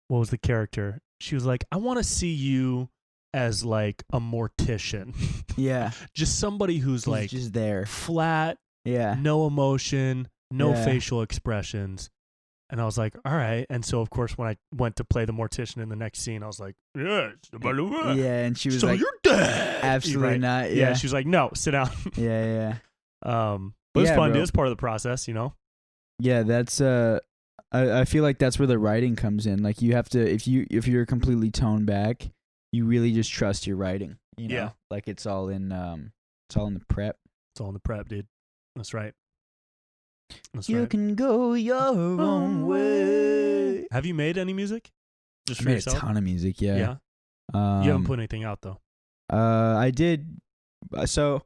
What was the character? She was like, I want to see you as like a mortician, yeah. just somebody who's He's like just there. flat, Yeah. no emotion, no Yeah. facial expressions. And I was like, all right. And so, of course, when I went to play the mortician in the next scene, I was like, yeah, Yeah, and she was so like, you're dead. absolutely Right. not. Yeah. Yeah. She was like, no, sit down. Yeah. But it's Yeah, fun, bro. dude. It's part of the process, Yeah, that's I feel like that's where the writing comes in. Like you have to if you're completely toned back, you really just trust your writing. You know? Yeah. Like it's all in the prep. It's all in the prep, dude. That's right. That's You right. can go your own way. Have you made any music? Just I for made yourself? a ton of music, yeah. Yeah. You haven't put anything out though. I did. So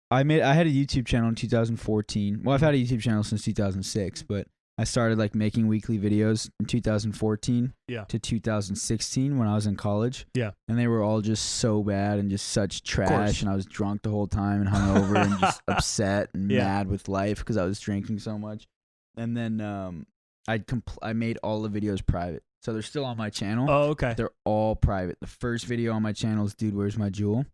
I had a YouTube channel in 2014. Well, I've had a YouTube channel since 2006, but I started like making weekly videos in 2014 to 2016 when I was in college. Yeah. And they were all just so bad and just such trash. And I was drunk the whole time and hungover and just upset and mad with life because I was drinking so much. And then I made all the videos private. So they're still on my channel. Oh, okay. They're all private. The first video on my channel is Dude, Where's My Jewel?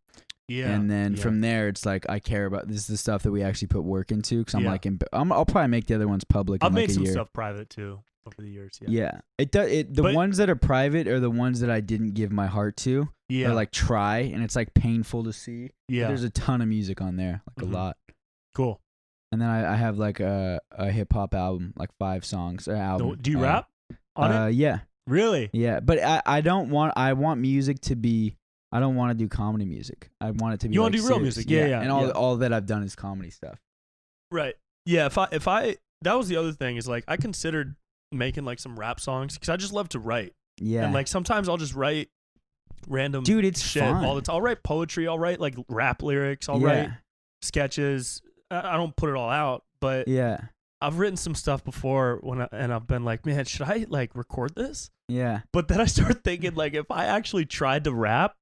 Yeah. And then from there, it's like I care about this is the stuff that we actually put work into because I'm like I'll probably make the other ones public. I've in like made a some year. stuff private too over the years. Yeah. The ones that are private are the ones that I didn't give my heart to. Yeah. Or like try, and it's like painful to see. Yeah. But there's a ton of music on there, like a lot. Cool. And then I have like a hip hop album, like 5 songs. Album. Do you rap on it? Yeah. Really? Yeah, but I want music to be. I don't want to do comedy music. I want it to be. You want to like do real serious. music? Yeah. And all that I've done is comedy stuff. Right. Yeah. If I that was the other thing is like I considered making like some rap songs because I just love to write. Yeah. And like sometimes I'll just write random it's shit fun. all the time. I'll write poetry. I'll write like rap lyrics. I'll write sketches. I don't put it all out, but I've written some stuff before and I've been like, man, should I like record this? Yeah. But then I started thinking like if I actually tried to rap,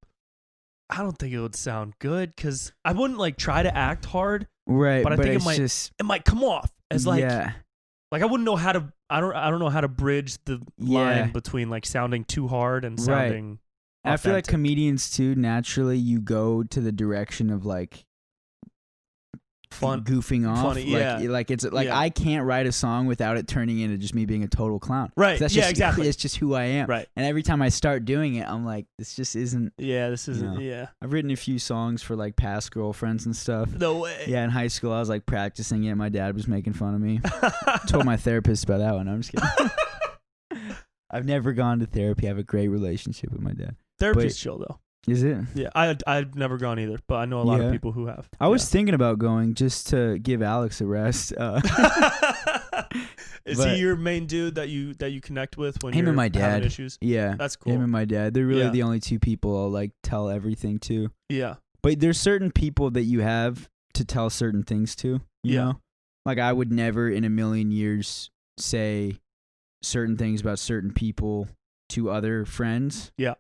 I don't think it would sound good because I wouldn't like try to act hard. Right. But I think it might come off as like like I wouldn't know how to I don't know how to bridge the line between like sounding too hard and sounding authentic. I feel like comedians too, naturally you go to the direction of like fun, goofing off. Funny, like it's like I can't write a song without it turning into just me being a total clown. Right. That's just, exactly. It's just who I am. Right. And every time I start doing it, I'm like, this just isn't. Yeah, this isn't. Yeah. I've written a few songs for like past girlfriends and stuff. No way. Yeah, in high school I was like practicing it. My dad was making fun of me. Told my therapist about that one. I'm just kidding. I've never gone to therapy. I have a great relationship with my dad. Therapy's chill though. Is it? Yeah, I've never gone either, but I know a lot of people who have. I was thinking about going just to give Alex a rest. Is he your main dude that you connect with when you're and my dad having issues? Yeah, that's cool. Him and my dad. They're really the only two people I'll like tell everything to. Yeah, but there's certain people that you have to tell certain things to. You know, like I would never in a million years say certain things about certain people to other friends. Yeah,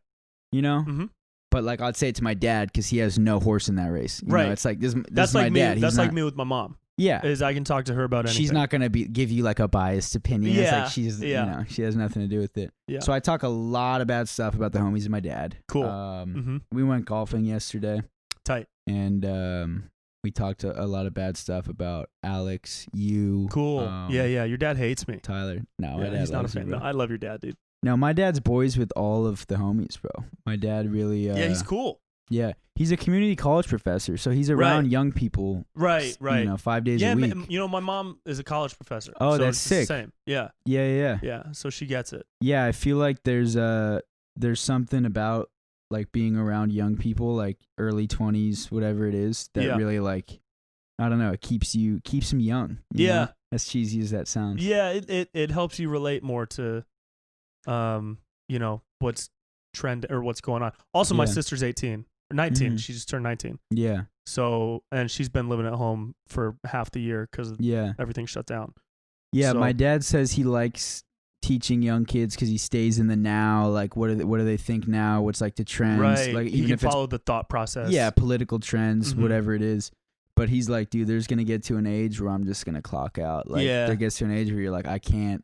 you know. Mm-hmm. But like I'd say it to my dad because he has no horse in that race. You know, it's like this that's is like my me. dad. That's like me with my mom. Yeah, is I can talk to her about anything. She's not gonna give you like a biased opinion. Yeah, it's like she's you know she has nothing to do with it. Yeah. So I talk a lot of bad stuff about the homies and my dad. Cool. We went golfing yesterday. Tight. And we talked a lot of bad stuff about Alex. You. Cool. Yeah. Your dad hates me. Tyler. No, my dad he's not a fan. No, I love your dad, dude. No, my dad's boys with all of the homies, bro. My dad really. Yeah, he's cool. Yeah, he's a community college professor, so he's around young people. Right. You know, 5 days a week. You know, my mom is a college professor. Oh, so that's it's sick. The same. Yeah. Yeah. So she gets it. Yeah, I feel like there's something about like being around young people, like early 20s, whatever it is, that really like, I don't know, it keeps them young. You know? As cheesy as that sounds. Yeah, it helps you relate more to, you know, what's trend or what's going on. Also, my sister's 18 or 19. Mm-hmm. She just turned 19. Yeah. So, and she's been living at home for half the year because everything shut down. Yeah, so, my dad says he likes teaching young kids because he stays in the now. Like, what do they think now? What's like the trends? Right. Like, you can follow the thought process. Yeah, political trends, whatever it is. But he's like, dude, there's gonna get to an age where I'm just gonna clock out. Like, there gets to an age where you're like, I can't.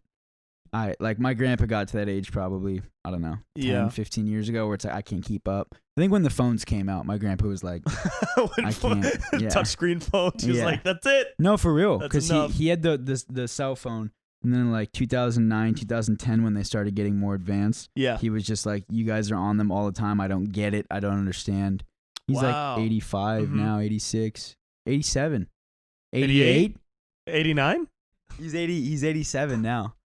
Like my grandpa got to that age probably, I don't know, 10, 15 years ago where it's like, I can't keep up. I think when the phones came out, my grandpa was like, I can't. Yeah. Touchscreen phones. He was like, that's it. No, for real. Because he had the cell phone. And then like 2009, 2010, when they started getting more advanced, he was just like, you guys are on them all the time. I don't get it. I don't understand. He's like 85 now, 86, 87, 88, 89. He's 87 now.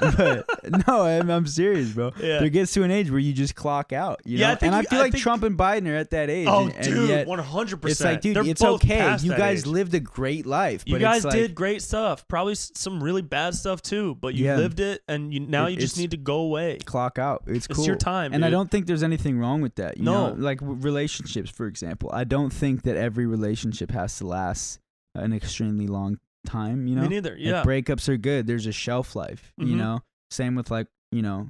But no, I'm serious, bro. Yeah. There gets to an age where you just clock out, you know? I feel like Trump and Biden are at that age. Oh, dude, 100%. It's like, dude, it's okay. You guys lived a great life. You guys did great stuff. Probably some really bad stuff too, but you lived it, and now you just need to go away. Clock out. It's cool. It's your time, and dude. I don't think there's anything wrong with that. You know? Like relationships, for example. I don't think that every relationship has to last an extremely long time, you know? Me neither, yeah. Like, breakups are good. There's a shelf life, you know? Same with, like, you know,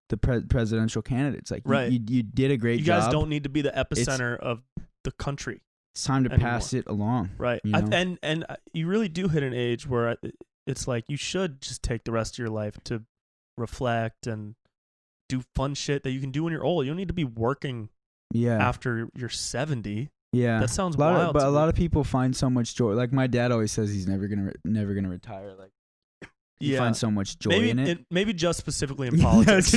the presidential candidates. Like, right. you did a great job. You guys don't need to be the epicenter of the country. It's time to pass it along. Right. You know? And you really do hit an age where it's like you should just take the rest of your life to reflect and do fun shit that you can do when you're old. You don't need to be working after you're 70. Yeah. That sounds wild. But a lot of people find so much joy. Like, my dad always says he's never gonna retire. Like, you find so much joy in it. Maybe just specifically in politics.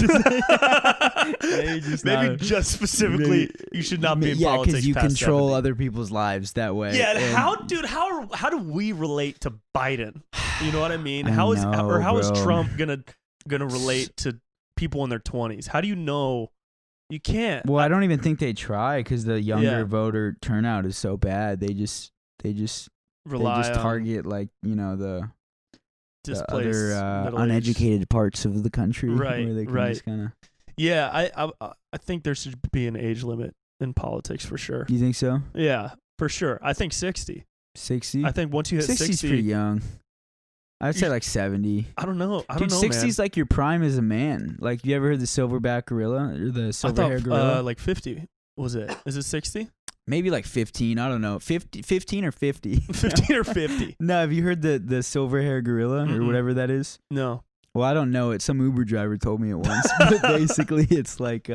Maybe just specifically you should not be in politics. Yeah, because you control 70. other people's lives that way. Yeah, how do we relate to Biden? You know what I mean? How is Trump gonna relate to people in their 20s? How do you know? You can't. Well, I don't even think they try because the younger voter turnout is so bad. They just target, like, you know, the other uneducated parts of the country, right? Where they can just kind of. Yeah, I think there should be an age limit in politics for sure. You think so? Yeah, for sure. I think 60. 60? I think once you hit 60, 60's pretty young. I'd say like 70. I don't know. Dude, 60's like your prime as a man. Like, you ever heard the silverback gorilla or the silver-hair gorilla? Like 50 was it? Is it 60? Maybe like 15. I don't know. 15 or 50. 15 or 50. No, have you heard the silver-hair gorilla or whatever that is? No. Well, I don't know it. Some Uber driver told me it once. But basically, it's like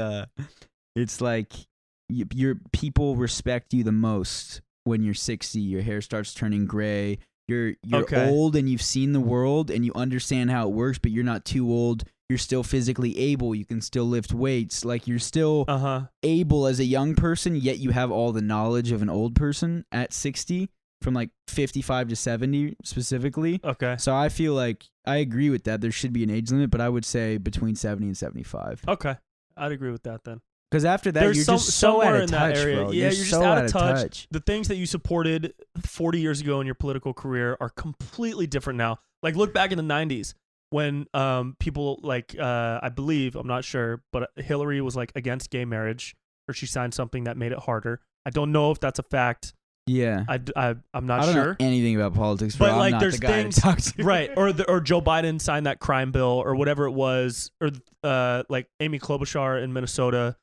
your people respect you the most when you're 60. Your hair starts turning gray. You're old and you've seen the world and you understand how it works, but you're not too old. You're still physically able. You can still lift weights. Like, you're still able as a young person, yet you have all the knowledge of an old person at 60, from like 55 to 70 specifically. Okay. So I feel like I agree with that. There should be an age limit, but I would say between 70 and 75. Okay. I'd agree with that then. Because after that, you're just so out of touch, bro. Yeah, you're just so out of touch. The things that you supported 40 years ago in your political career are completely different now. Like, look back in the 90s when people like, I believe, I'm not sure, but Hillary was like against gay marriage, or she signed something that made it harder. I don't know if that's a fact. Yeah, I'm not sure. I don't know anything about politics, bro. But like, I'm not there's the guy things, to talk to. Right? Or Joe Biden signed that crime bill or whatever it was, or like Amy Klobuchar in Minnesota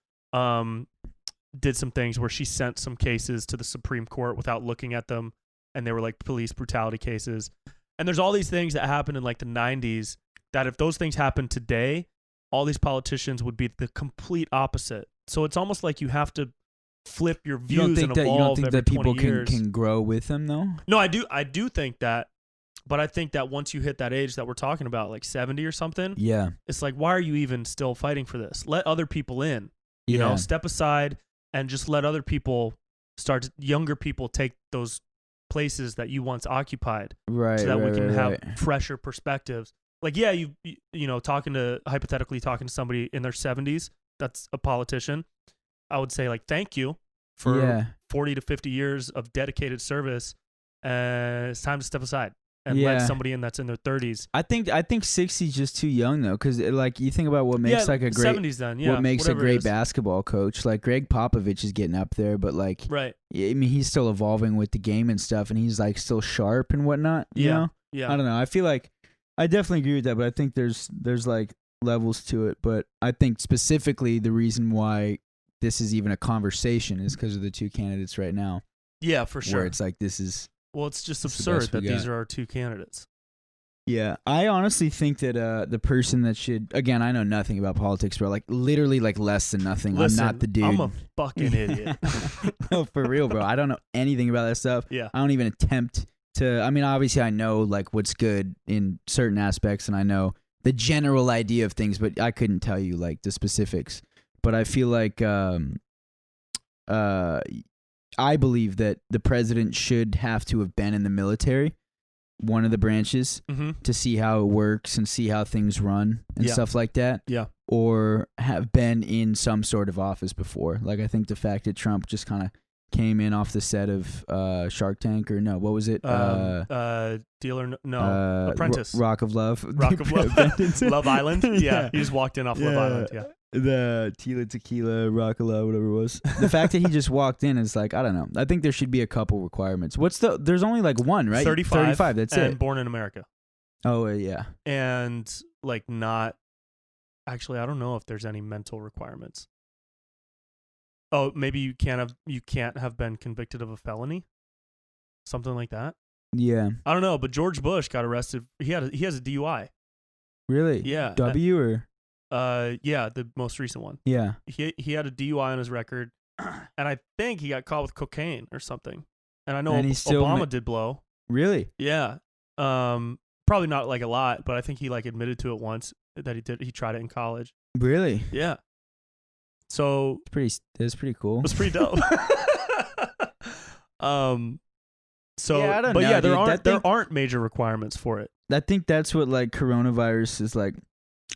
did some things where she sent some cases to the Supreme Court without looking at them, and they were like police brutality cases. And there's all these things that happened in like the 90s that if those things happened today, all these politicians would be the complete opposite. So it's almost like you have to flip your views and evolve. You don't think that people can grow with them though? No, I do think that, but I think that once you hit that age that we're talking about, like 70 or something, it's like, why are you even still fighting for this? Let other people in. You know, step aside and just let other people younger people take those places that you once occupied, right? So that we can have fresher perspectives. Like, yeah, you know, hypothetically talking to somebody in their 70s, that's a politician. I would say, like, thank you for 40 to 50 years of dedicated service. It's time to step aside and let somebody in that's in their 30s. I think 60 is just too young though, because like you think about what makes like a great 70s then, what makes a great basketball coach. Like Greg Popovich is getting up there, but like I mean, he's still evolving with the game and stuff, and he's like still sharp and whatnot. You know? I don't know. I feel like I definitely agree with that, but I think there's like levels to it. But I think specifically the reason why this is even a conversation is because of the two candidates right now. Yeah, for sure. Where it's like this is. Well, it's just absurd that these are our two candidates. Yeah, I honestly think that the person that should, again, I know nothing about politics, bro. Like literally, like less than nothing. Listen, I'm not the dude. I'm a fucking idiot. No, for real, bro. I don't know anything about that stuff. Yeah, I don't even attempt to. I mean, obviously, I know like what's good in certain aspects, and I know the general idea of things, but I couldn't tell you like the specifics. But I feel like I believe that the president should have to have been in the military, one of the branches, to see how it works and see how things run and stuff like that. Yeah. Or have been in some sort of office before. Like, I think the fact that Trump just kind of came in off the set of Shark Tank, or no, what was it? Apprentice. Rock of Love. Rock of Love. Love Island. Yeah, he just walked in off Love Island. Yeah. The Tila Tequila, Rock of Love, whatever it was. The fact that he just walked in is like, I don't know. I think there should be a couple requirements. There's only like one, right? 35. That's and it. Born in America. Oh, yeah. And like not, actually, I don't know if there's any mental requirements. Oh, maybe you can't have been convicted of a felony, something like that. Yeah. I don't know, but George Bush got arrested. He has a DUI. Really? Yeah. W or? Yeah, the most recent one. Yeah. He had a DUI on his record, and I think he got caught with cocaine or something. And I know Obama did blow. Really? Yeah. Probably not like a lot, but I think he like admitted to it once that he did. He tried it in college. Really? Yeah. So that's pretty cool. It's pretty dope. So yeah, I don't but know, yeah, dude. there aren't major requirements for it. I think that's what like coronavirus is like.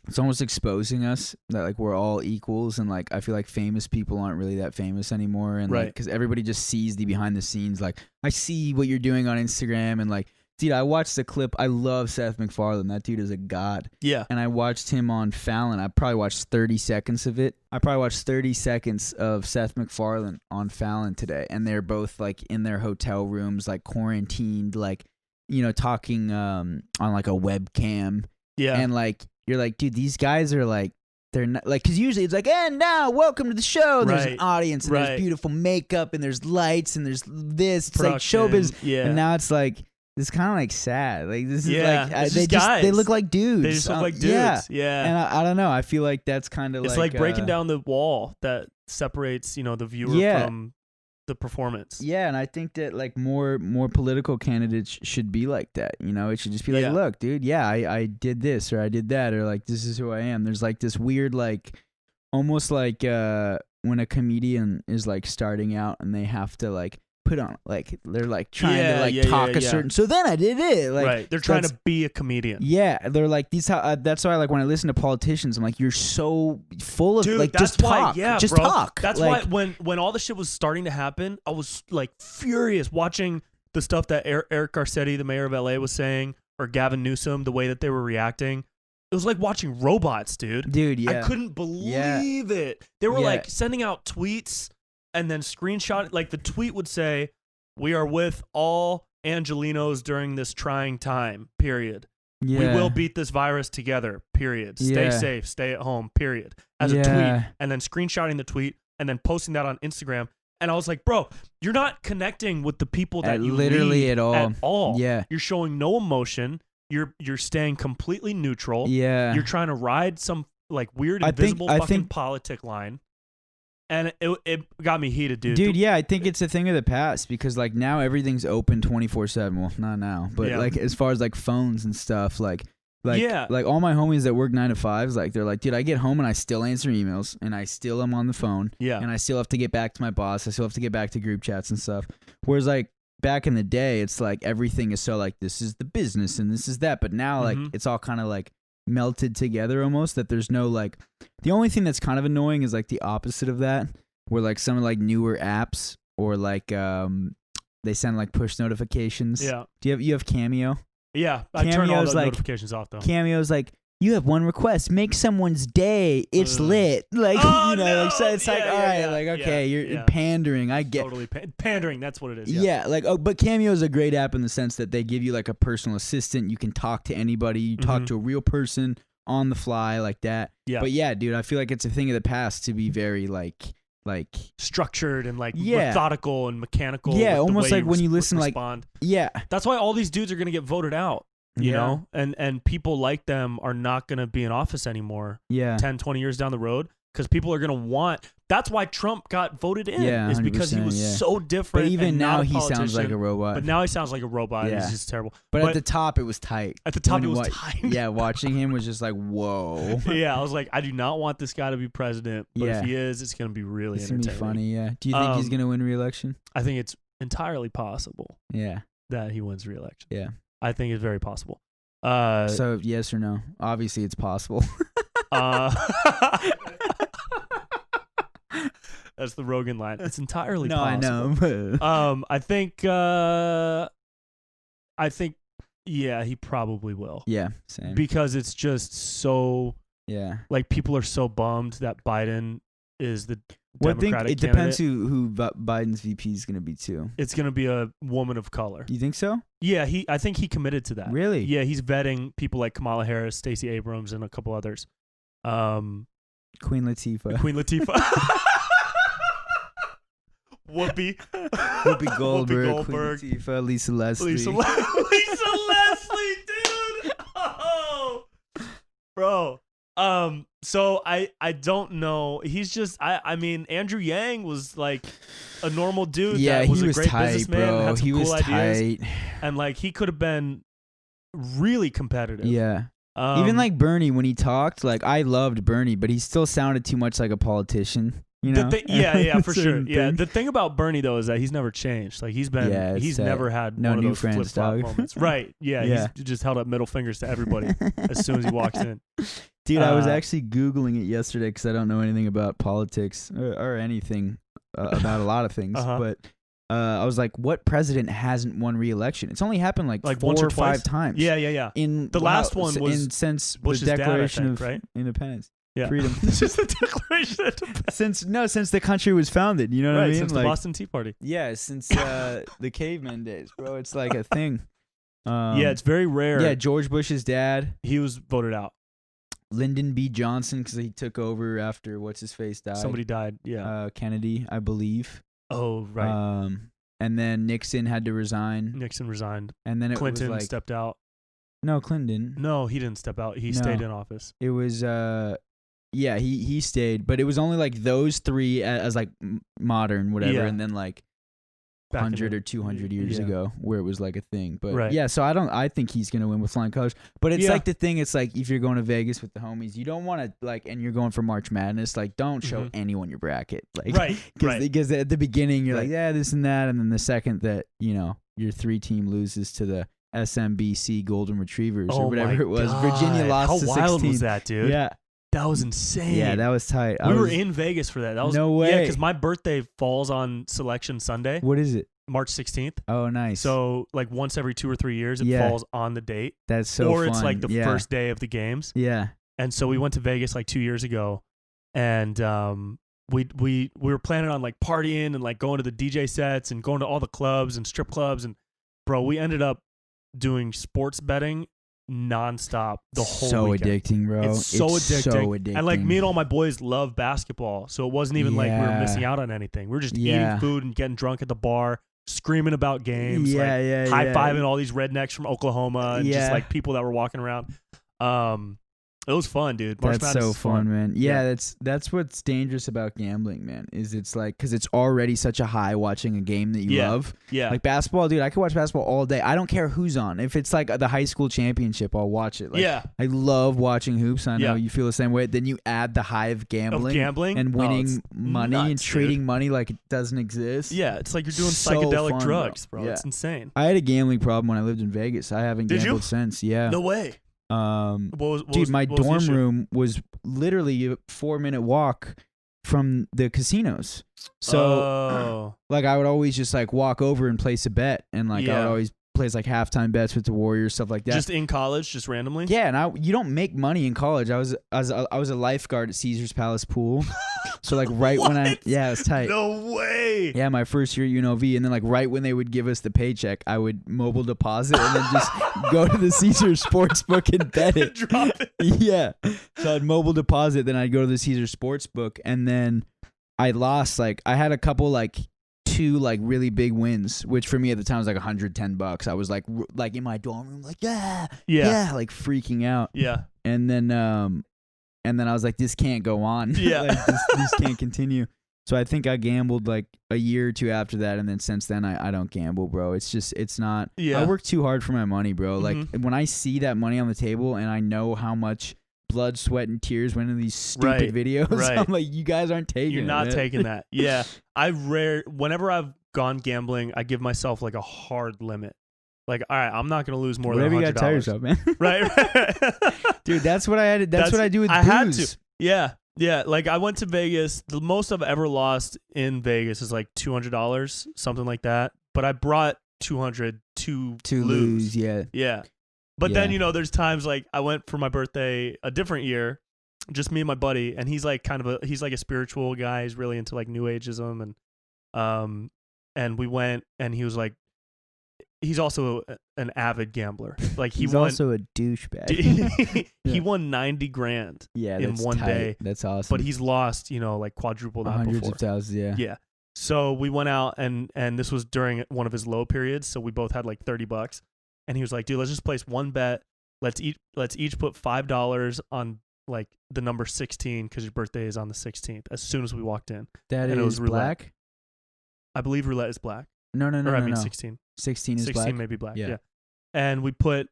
It's almost exposing us that like we're all equals, and like I feel like famous people aren't really that famous anymore, and right. like because everybody just sees the behind the scenes. Like I see what you're doing on Instagram, and like, dude, I watched the clip. I love Seth MacFarlane. That dude is a god. Yeah. And I watched him on Fallon. I probably watched 30 seconds of it. I probably watched 30 seconds of Seth MacFarlane on Fallon today, and they're both like in their hotel rooms, like quarantined, like, you know, talking on like a webcam. Yeah. And like you're like, dude, these guys are like, they're not like, because usually it's like, and now welcome to the show. And there's an audience, and there's beautiful makeup, and there's lights, and there's this. It's production, like showbiz. Yeah. And now it's like, it's kind of like sad. Like this is like they look like dudes. They just look like dudes. Yeah. And I don't know. I feel like that's kind of it's like breaking down the wall that separates, you know, the viewer from the performance. Yeah, and I think that like more political candidates should be like that. You know, it should just be like, look, dude, I did this or I did that, or like this is who I am. There's like this weird like almost like when a comedian is like starting out and they have to like put on like they're like trying to like talk a certain. So then I did it. Like, right. They're trying to be a comedian. Yeah, they're like these. That's why like when I listen to politicians, I'm like, you're so full of like just talk. Yeah, just talk. That's like, why when all the shit was starting to happen, I was like furious watching the stuff that Eric Garcetti, the mayor of LA, was saying, or Gavin Newsom, the way that they were reacting. It was like watching robots, dude. Dude, yeah. I couldn't believe it. They were like sending out tweets. And then screenshot, like the tweet would say, "We are with all Angelinos during this trying time, period. Yeah. We will beat this virus together, period. Stay safe, stay at home, period." As a tweet. And then screenshotting the tweet and then posting that on Instagram. And I was like, bro, you're not connecting with the people that you literally lead at all. Yeah. You're showing no emotion. You're staying completely neutral. Yeah. You're trying to ride some like weird invisible fucking politic line. And it got me heated, dude. Dude, yeah, I think it's a thing of the past because like now everything's open 24/7. Well, not now, but like as far as like phones and stuff, like all my homies that work 9 to 5s, like they're like, dude, I get home and I still answer emails and I still am on the phone. Yeah. And I still have to get back to my boss. I still have to get back to group chats and stuff. Whereas like back in the day, it's like everything is so like this is the business and this is that. But now like it's all kind of like melted together almost, that there's no like, the only thing that's kind of annoying is like the opposite of that, where like some of like newer apps or like they send like push notifications. Yeah. You have Cameo? Yeah. I turn all those notifications off though. Cameo's like, you have one request, make someone's day, it's lit. Like, you know, like, so it's like, all right, like, okay, you're pandering. I get totally pandering. That's what it is. Yeah. Like, but Cameo is a great app in the sense that they give you like a personal assistant. You can talk to anybody. You talk to a real person on the fly like that. Yeah. But yeah, dude, I feel like it's a thing of the past to be very like structured and like methodical and mechanical. Yeah, almost like when you listen, respond. Like, yeah. That's why all these dudes are gonna get voted out. You know, and people like them are not going to be in office anymore 10, 20 years down the road, because people are going to want. That's why Trump got voted in, is because he was so different. But even now he sounds like a robot. But now he sounds like a robot. Yeah. He's just terrible. But at the top, it was tight. At the top, it was tight. Yeah, watching him was just like, whoa. Yeah, I was like, I do not want this guy to be president, but if he is, it's going to be really entertaining. It's going to be funny, yeah. Do you think he's going to win re-election? I think it's entirely possible that he wins re-election. Yeah. I think it's very possible. So yes or no? Obviously, it's possible. That's the Rogan line. It's entirely no, possible. I know. I think, yeah, he probably will. Yeah, same. Because it's just so, yeah. like, people are so bummed that Biden is the Well, I Democratic think it candidate. depends who Biden's VP is going to be too. It's going to be a woman of color. You think so? Yeah, I think he committed to that. Really? Yeah, he's vetting people like Kamala Harris, Stacey Abrams, and a couple others. Queen Latifah. Queen Latifah. Whoopi Goldberg. Queen Latifah, Lisa Leslie. Lisa Leslie, dude. Oh, bro. So I don't know. He's just I mean Andrew Yang was like a normal dude. Yeah, that was he a was great tight, businessman. bro. Had some He cool was ideas, tight. and like he could have been really competitive. Yeah. Even like Bernie, when he talked, like I loved Bernie, but he still sounded too much like a politician. You know? Yeah, for sure. Certain Yeah, things. the thing about Bernie though is that he's never changed. Like he's never had no one of new those friends, flip-flop dog. moments. Right. Yeah, he's just held up middle fingers to everybody as soon as he walks in. Dude, I was actually Googling it yesterday because I don't know anything about politics or anything about a lot of things. But I was like, what president hasn't won re-election? It's only happened like 4 once or 5 times. Yeah. In The last one was since Bush's the dad, I Declaration think, of right? Independence. Yeah. Freedom. Just the Declaration of Independence. Since the country was founded. You know what I mean? Since the Boston Tea Party. Yeah, since the caveman days, bro. It's like a thing. Yeah, it's very rare. Yeah, George Bush's dad. He was voted out. Lyndon B. Johnson, because he took over after what's-his-face died. Somebody died, yeah. Kennedy, I believe. Oh, right. And then Nixon had to resign. Nixon resigned. And then Clinton was like, stepped out. No, Clinton. No, he didn't step out. He stayed in office. It was, yeah, he stayed. But it was only like those three as like modern, whatever. Yeah. And then like Back 100 or 200 years ago where it was like a thing. But yeah, so I think he's going to win with flying colors. But it's like the thing, it's like if you're going to Vegas with the homies, you don't want to like, and you're going for March Madness, like don't show anyone your bracket. Like, right. Because at the beginning you're like, yeah, this and that. And then the second that, you know, your 3-team loses to the SMBC Golden Retrievers or whatever it was, Virginia lost to 16. How wild was that, dude? Yeah. That was insane. Yeah, that was tight. We were in Vegas for that. That was no way. Yeah, because my birthday falls on Selection Sunday. What is it? March 16th. Oh, nice. So like once every 2 or 3 years, it falls on the date. That's so Or fun. it's like the first day of the games. Yeah. And so we went to Vegas like 2 years ago, and we were planning on like partying and like going to the DJ sets and going to all the clubs and strip clubs, and bro, we ended up doing sports betting nonstop the whole weekend. Addicting, bro. It's so addicting. And like me and all my boys love basketball, so it wasn't even like we were missing out on anything. We were just eating food and getting drunk at the bar, screaming about games, high-fiving all these rednecks from Oklahoma and just like people that were walking around. It was fun, dude. March That's Madness so is fun, man. Yeah, that's what's dangerous about gambling, man. Is it's like because it's already such a high watching a game that you love. Yeah, like basketball, dude. I could watch basketball all day. I don't care who's on. If it's like the high school championship, I'll watch it. Like, I love watching hoops. I know you feel the same way. Then you add the high of gambling and winning money nuts, and trading money like it doesn't exist. Yeah, it's like you're doing psychedelic drugs, bro. It's insane. I had a gambling problem when I lived in Vegas. I haven't gambled since. Yeah, no way. Dude, my dorm room was literally a 4-minute walk from the casinos. So, like, I would always just like walk over and place a bet, and like I would always place like halftime bets with the Warriors, stuff like that. Just in college, just randomly. Yeah, and you don't make money in college. I was a lifeguard at Caesar's Palace Pool. So like right when it was tight. No way. Yeah, my first year at UNLV, and then like right when they would give us the paycheck, I would mobile deposit and then just go to the Caesars Sportsbook and bet it. Drop it. Yeah. So I'd mobile deposit, then I'd go to the Caesars Sportsbook, and then I lost like I had a couple like 2 like really big wins, which for me at the time was like $110. I was like in my dorm room, like yeah, like freaking out. Yeah. And then I was like, this can't go on. Yeah. Like, this can't continue. So I think I gambled like a year or 2 after that, and then since then I don't gamble, bro. It's not. Yeah. I work too hard for my money, bro. Like when I see that money on the table and I know how much blood, sweat, and tears went into these stupid videos, I'm like, you guys aren't taking it. You're not taking that. Yeah. Whenever I've gone gambling, I give myself like a hard limit. Like, all right, I'm not going to lose more than $100. Whatever you got to tell yourself, man. Right. Dude, that's what I had. That's what I do with booze. I had to. Yeah. Yeah, like I went to Vegas. The most I've ever lost in Vegas is like $200, something like that. But I brought 200 to lose. Yeah. Yeah. But then, there's times like I went for my birthday a different year, just me and my buddy, and he's like he's like a spiritual guy. He's really into like New Ageism, and we went, and he was like, he's also an avid gambler. Like he's also a douchebag. He won 90 grand in one tight. Day. That's awesome. But he's lost, like quadruple that hundreds before. of thousands, yeah. Yeah. So we went out and this was during one of his low periods. So we both had like $30. And he was like, dude, let's just place one bet. Let's each put $5 on like the number 16 because your birthday is on the 16th. As soon as we walked in. That and is it was roulette. Black? I believe roulette is black. No. I mean 16. 16 is 16 black? may be black. Yeah. And we put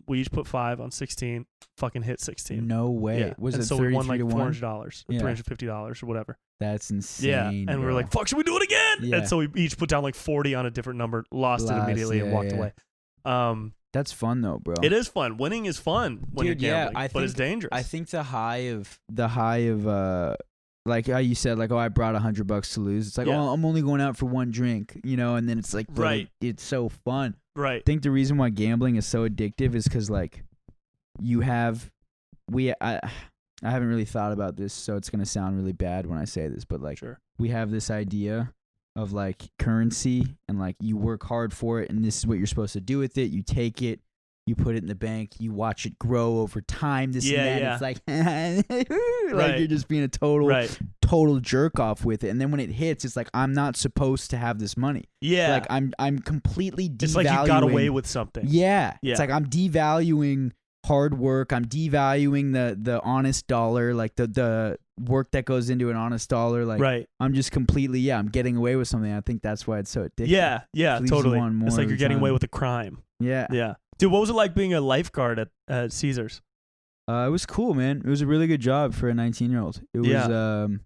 we each put 5 on 16. Fucking hit 16. No way. Yeah. Was and it so 33 we won like to 1? $400 or $350 or whatever. That's insane. Yeah. And we were like, fuck, should we do it again? Yeah. And so we each put down like 40 on a different number, lost it immediately and walked away. That's fun though, bro. It is fun. Winning is fun when you're gambling, but it's dangerous. I think the high of like how you said, like, oh, I brought $100 to lose. It's like, oh, I'm only going out for one drink, and then it's like, right. It's so fun. Right. I think the reason why gambling is so addictive is because like I haven't really thought about this, so it's gonna sound really bad when I say this, but like we have this idea of like currency and like you work hard for it and this is what you're supposed to do with it. You take it, you put it in the bank, you watch it grow over time. This and that. Yeah. It's like you're just being a total jerk off with it. And then when it hits, it's like I'm not supposed to have this money. Yeah. Like I'm completely devaluing. It's like you got away with something. Yeah. It's like I'm devaluing hard work. I'm devaluing the honest dollar, like the work that goes into an honest dollar. Like I'm just completely I'm getting away with something. I think that's why it's so addictive. Yeah, totally. It's like you're getting away with a crime. Yeah. Dude, what was it like being a lifeguard at Caesars? It was cool, man. It was a really good job for a 19-year-old. It was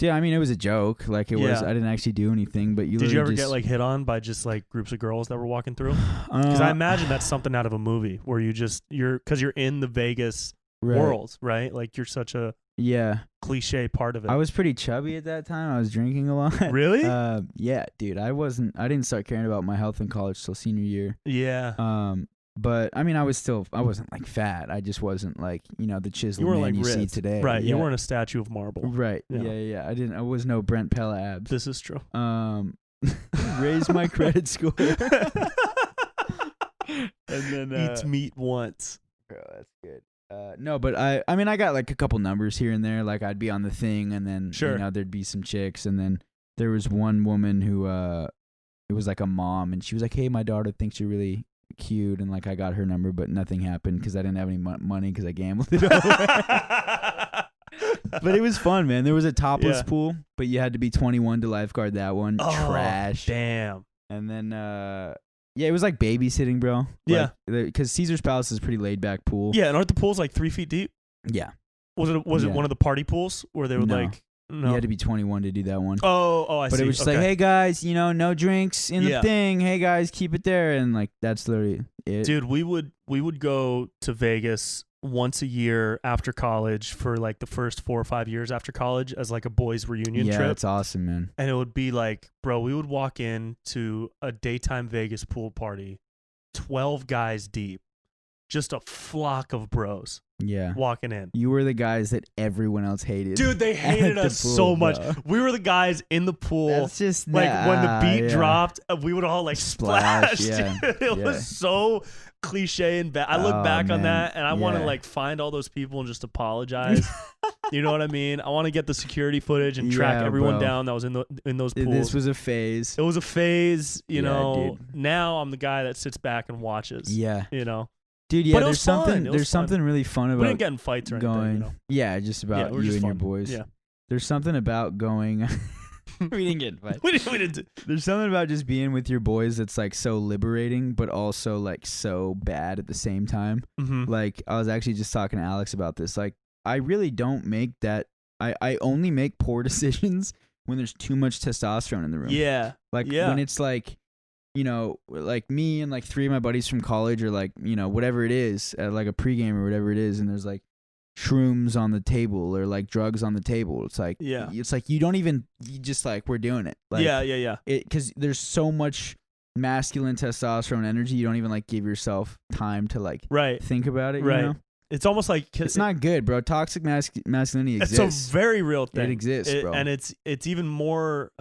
yeah, I mean, it was a joke. Like, it was, I didn't actually do anything, but Did you ever get, like, hit on by just, like, groups of girls that were walking through? Because I imagine that's something out of a movie where because you're in the Vegas world, right? Like, you're such a cliche part of it. I was pretty chubby at that time. I was drinking a lot. Really? Yeah, dude. I didn't start caring about my health in college till senior year. Yeah. But I mean, I wasn't like fat. I just wasn't like, the chiseled man you see today. Right. You weren't a statue of marble. Right. Yeah. I was no Brent Pella abs. This is true. Raise my credit score. And then eats meat once. Bro, that's good. No, but I mean, I got like a couple numbers here and there. Like I'd be on the thing, and then there'd be some chicks, and then there was one woman who it was like a mom, and she was like, "Hey, my daughter thinks you're really cute," and like I got her number, but nothing happened because I didn't have any money because I gambled it over. But it was fun, man. There was a topless pool, but you had to be 21 to lifeguard that one. Trash. Damn. And then it was like babysitting, bro. Yeah. Because Caesar's Palace is a pretty laid back pool. Yeah, and aren't the pools like 3 feet deep? Yeah. Was it one of the party pools where they would like? No. You had to be 21 to do that one. Oh, I see. But it was just like, hey guys, no drinks in the thing. Hey guys, keep it there, and like that's literally it. Dude, we would go to Vegas once a year after college for like the first 4 or 5 years after college as like a boys reunion trip. Yeah, that's awesome, man. And it would be like, bro, we would walk into a daytime Vegas pool party, 12 guys deep, just a flock of bros. Yeah. Walking in. You were the guys that everyone else hated. Dude, they hated us so much. We were the guys in the pool. That's just like when the beat dropped, we would all like splash. Yeah. It was so cliche and bad. I look back on that and I want to like find all those people and just apologize. You know what I mean? I want to get the security footage and track everyone down that was in those pools. This was a phase. It was a phase, you know. Dude. Now I'm the guy that sits back and watches. Yeah. You know. Dude, yeah, there's something really fun about we didn't get in fights or anything, you know? Yeah, just about you and your boys. Yeah. There's something about going we didn't get in fights. we didn't. There's something about just being with your boys that's like so liberating, but also like so bad at the same time. Mm-hmm. Like I was actually just talking to Alex about this. Like I really don't make that. I only make poor decisions when there's too much testosterone in the room. Yeah. Like when it's like, like me and like 3 of my buddies from college or like, whatever it is, like a pregame or whatever it is. And there's like shrooms on the table or like drugs on the table. It's like you don't even, you just like, we're doing it. Like, yeah. Because there's so much masculine testosterone energy, you don't even like give yourself time to like think about it. You know? It's almost like it's not good, bro. Toxic masculinity exists. It's a very real thing. It exists, bro. And it's even more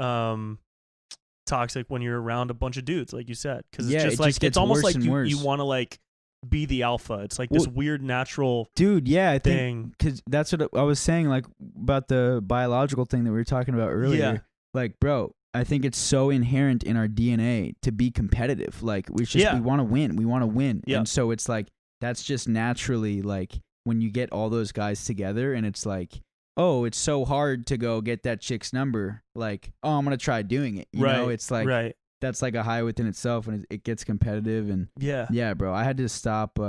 toxic when you're around a bunch of dudes, like you said, because it's just like it's almost like you want to like be the alpha. It's like this weird natural dude. Yeah, I thing. Because that's what I was saying, like about the biological thing that we were talking about earlier. Yeah. Like, bro, I think it's so inherent in our DNA to be competitive. Like, we want to win. We want to win. Yeah. And so it's like that's just naturally like when you get all those guys together, and it's like, oh, it's so hard to go get that chick's number. Like, oh, I'm gonna try doing it. You know, it's like that's like a high within itself, and it gets competitive. And yeah, bro, I had to stop.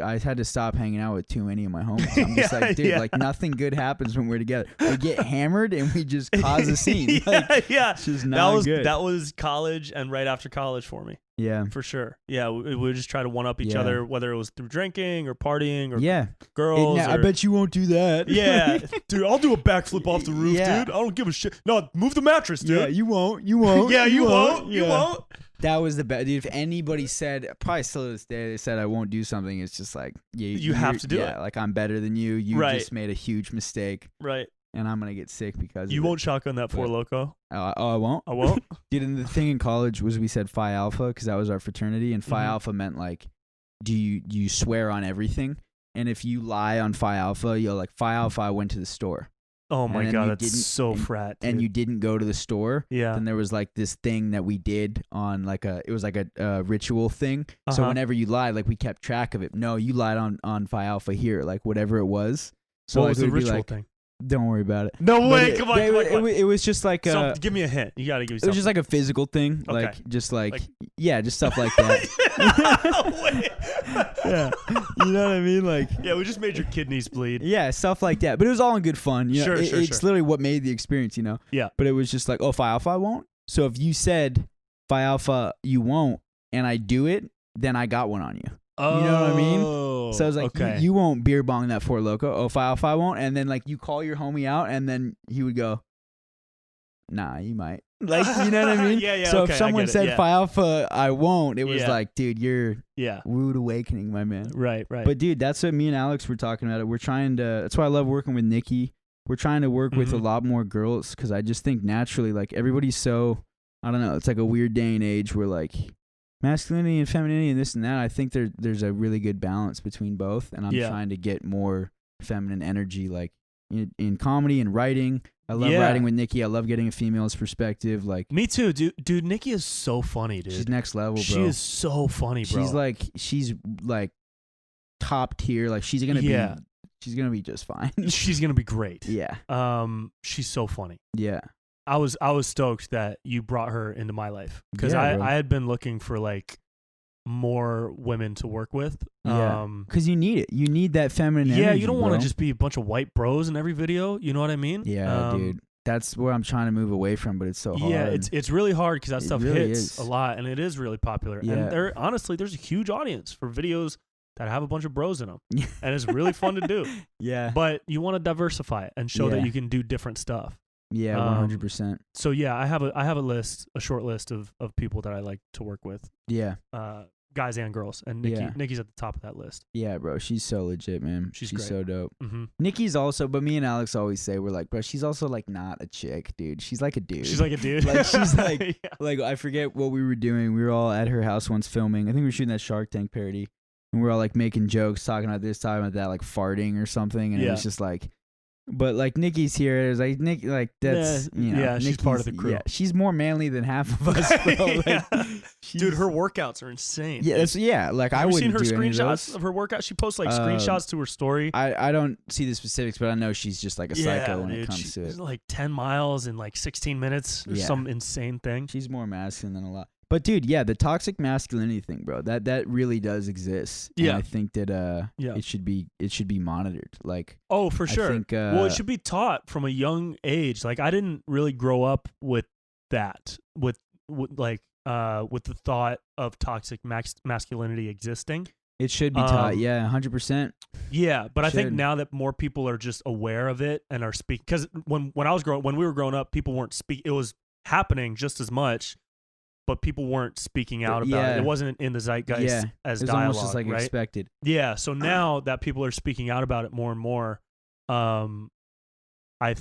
I had to stop hanging out with too many of my homies. I'm just like, dude, like nothing good happens when we're together. We get hammered and we just cause a scene. Like, it's just not good. That was college and right after college for me. Yeah, for sure. Yeah, we would just try to one up each other, whether it was through drinking or partying or girls. I bet you won't do that. Yeah, dude, I'll do a backflip off the roof, dude. I don't give a shit. No, move the mattress, dude. Yeah, you won't. You won't. Yeah, you won't. You won't. That was the best, dude. If anybody said, probably still to this day, they said I won't do something, it's just like, you have to do it. Yeah, like I'm better than you. You just made a huge mistake. Right. And I'm gonna get sick because you won't shotgun that Four Loko. I won't. I won't. Dude, and the thing in college was we said Phi Alpha because that was our fraternity, and Phi Alpha meant like, do you swear on everything? And if you lie on Phi Alpha, you're like, Phi Alpha, I went to the store. Oh my god, that's so frat. Dude. And you didn't go to the store. Yeah. Then there was like this thing that we did on like it was like a ritual thing. So whenever you lied, like we kept track of it. No, you lied on Phi Alpha here, like whatever it was. So what like, was the ritual thing? Don't worry about it. No way! Come on. It was just like give me a hint. You gotta give me something. It was just like a physical thing, okay. just stuff like that. Yeah, you know what I mean? Like, yeah, we just made your kidneys bleed. Yeah, stuff like that. But it was all in good fun. You know? Sure. It's literally what made the experience. You know? Yeah. But it was just like, oh, Phi Alpha, I won't. So if you said Phi Alpha, you won't, and I do it, then I got one on you. Oh, you know what I mean? So I was like, you won't beer bong that Four Loko. Oh, Phi Alpha, I won't. And then like you call your homie out, and then he would go, nah, you might. Like, you know what I mean? Yeah. So if someone said Phi Alpha, I won't, it was like, dude, you're rude awakening, my man. Right. But dude, that's what me and Alex were talking about. We're trying to. That's why I love working with Nikki. We're trying to work with a lot more girls because I just think naturally, like everybody's so, I don't know. It's like a weird day and age where like masculinity and femininity and this and that. I think there's a really good balance between both, and I'm trying to get more feminine energy, like in comedy and writing. I love writing with Nikki. I love getting a female's perspective. Like me too, dude. Nikki is so funny, dude. She's next level, bro. She is so funny, bro. She's like top tier. Like she's gonna be just fine. She's gonna be great. Yeah. She's so funny. Yeah. I was stoked that you brought her into my life because I had been looking for like more women to work with. Because you need it. You need that feminine energy. Yeah, you don't want to just be a bunch of white bros in every video. You know what I mean? Yeah, dude. That's where I'm trying to move away from, but it's so hard. Yeah, it's really hard because that stuff really hits a lot, and it is really popular. Yeah. And honestly, there's a huge audience for videos that have a bunch of bros in them, and it's really fun to do. Yeah. But you want to diversify it and show that you can do different stuff. Yeah, 100%. So yeah, I have a short list of people that I like to work with. Yeah. Guys and girls, and Nikki's at the top of that list. Yeah, bro, she's so legit, man. She's great. So dope. Mm-hmm. Nikki's also, but me and Alex always say we're like, bro, she's also like not a chick, dude. She's like a dude. She's like a dude. Like she's like, like I forget what we were doing. We were all at her house once filming. I think we were shooting that Shark Tank parody, and we were all like making jokes, talking about this, talking about that, like farting or something, and it was just like. But like Nikki's here, it's like Nick, like that's she's part of the crew. Yeah, she's more manly than half of us, bro. Like, dude, her workouts are insane. Yeah, like I wouldn't do any of those. Of her workout. She posts like screenshots to her story. I don't see the specifics, but I know she's just like a psycho when it comes to it. Like 10 miles in like 16 minutes or some insane thing. She's more masculine than a lot. But dude, the toxic masculinity thing, bro, that really does exist. Yeah, and I think that it should be monitored. Like, oh, for sure. I think, well, it should be taught from a young age. Like, I didn't really grow up with that, with the thought of toxic masculinity existing. It should be taught. Yeah, 100%. Yeah, but I think now that more people are just aware of it and are speaking, because when we were growing up, people weren't speaking. It was happening just as much, but people weren't speaking out about it. It wasn't in the zeitgeist as dialogue. It was almost just like expected. Yeah, so now that people are speaking out about it more and more, I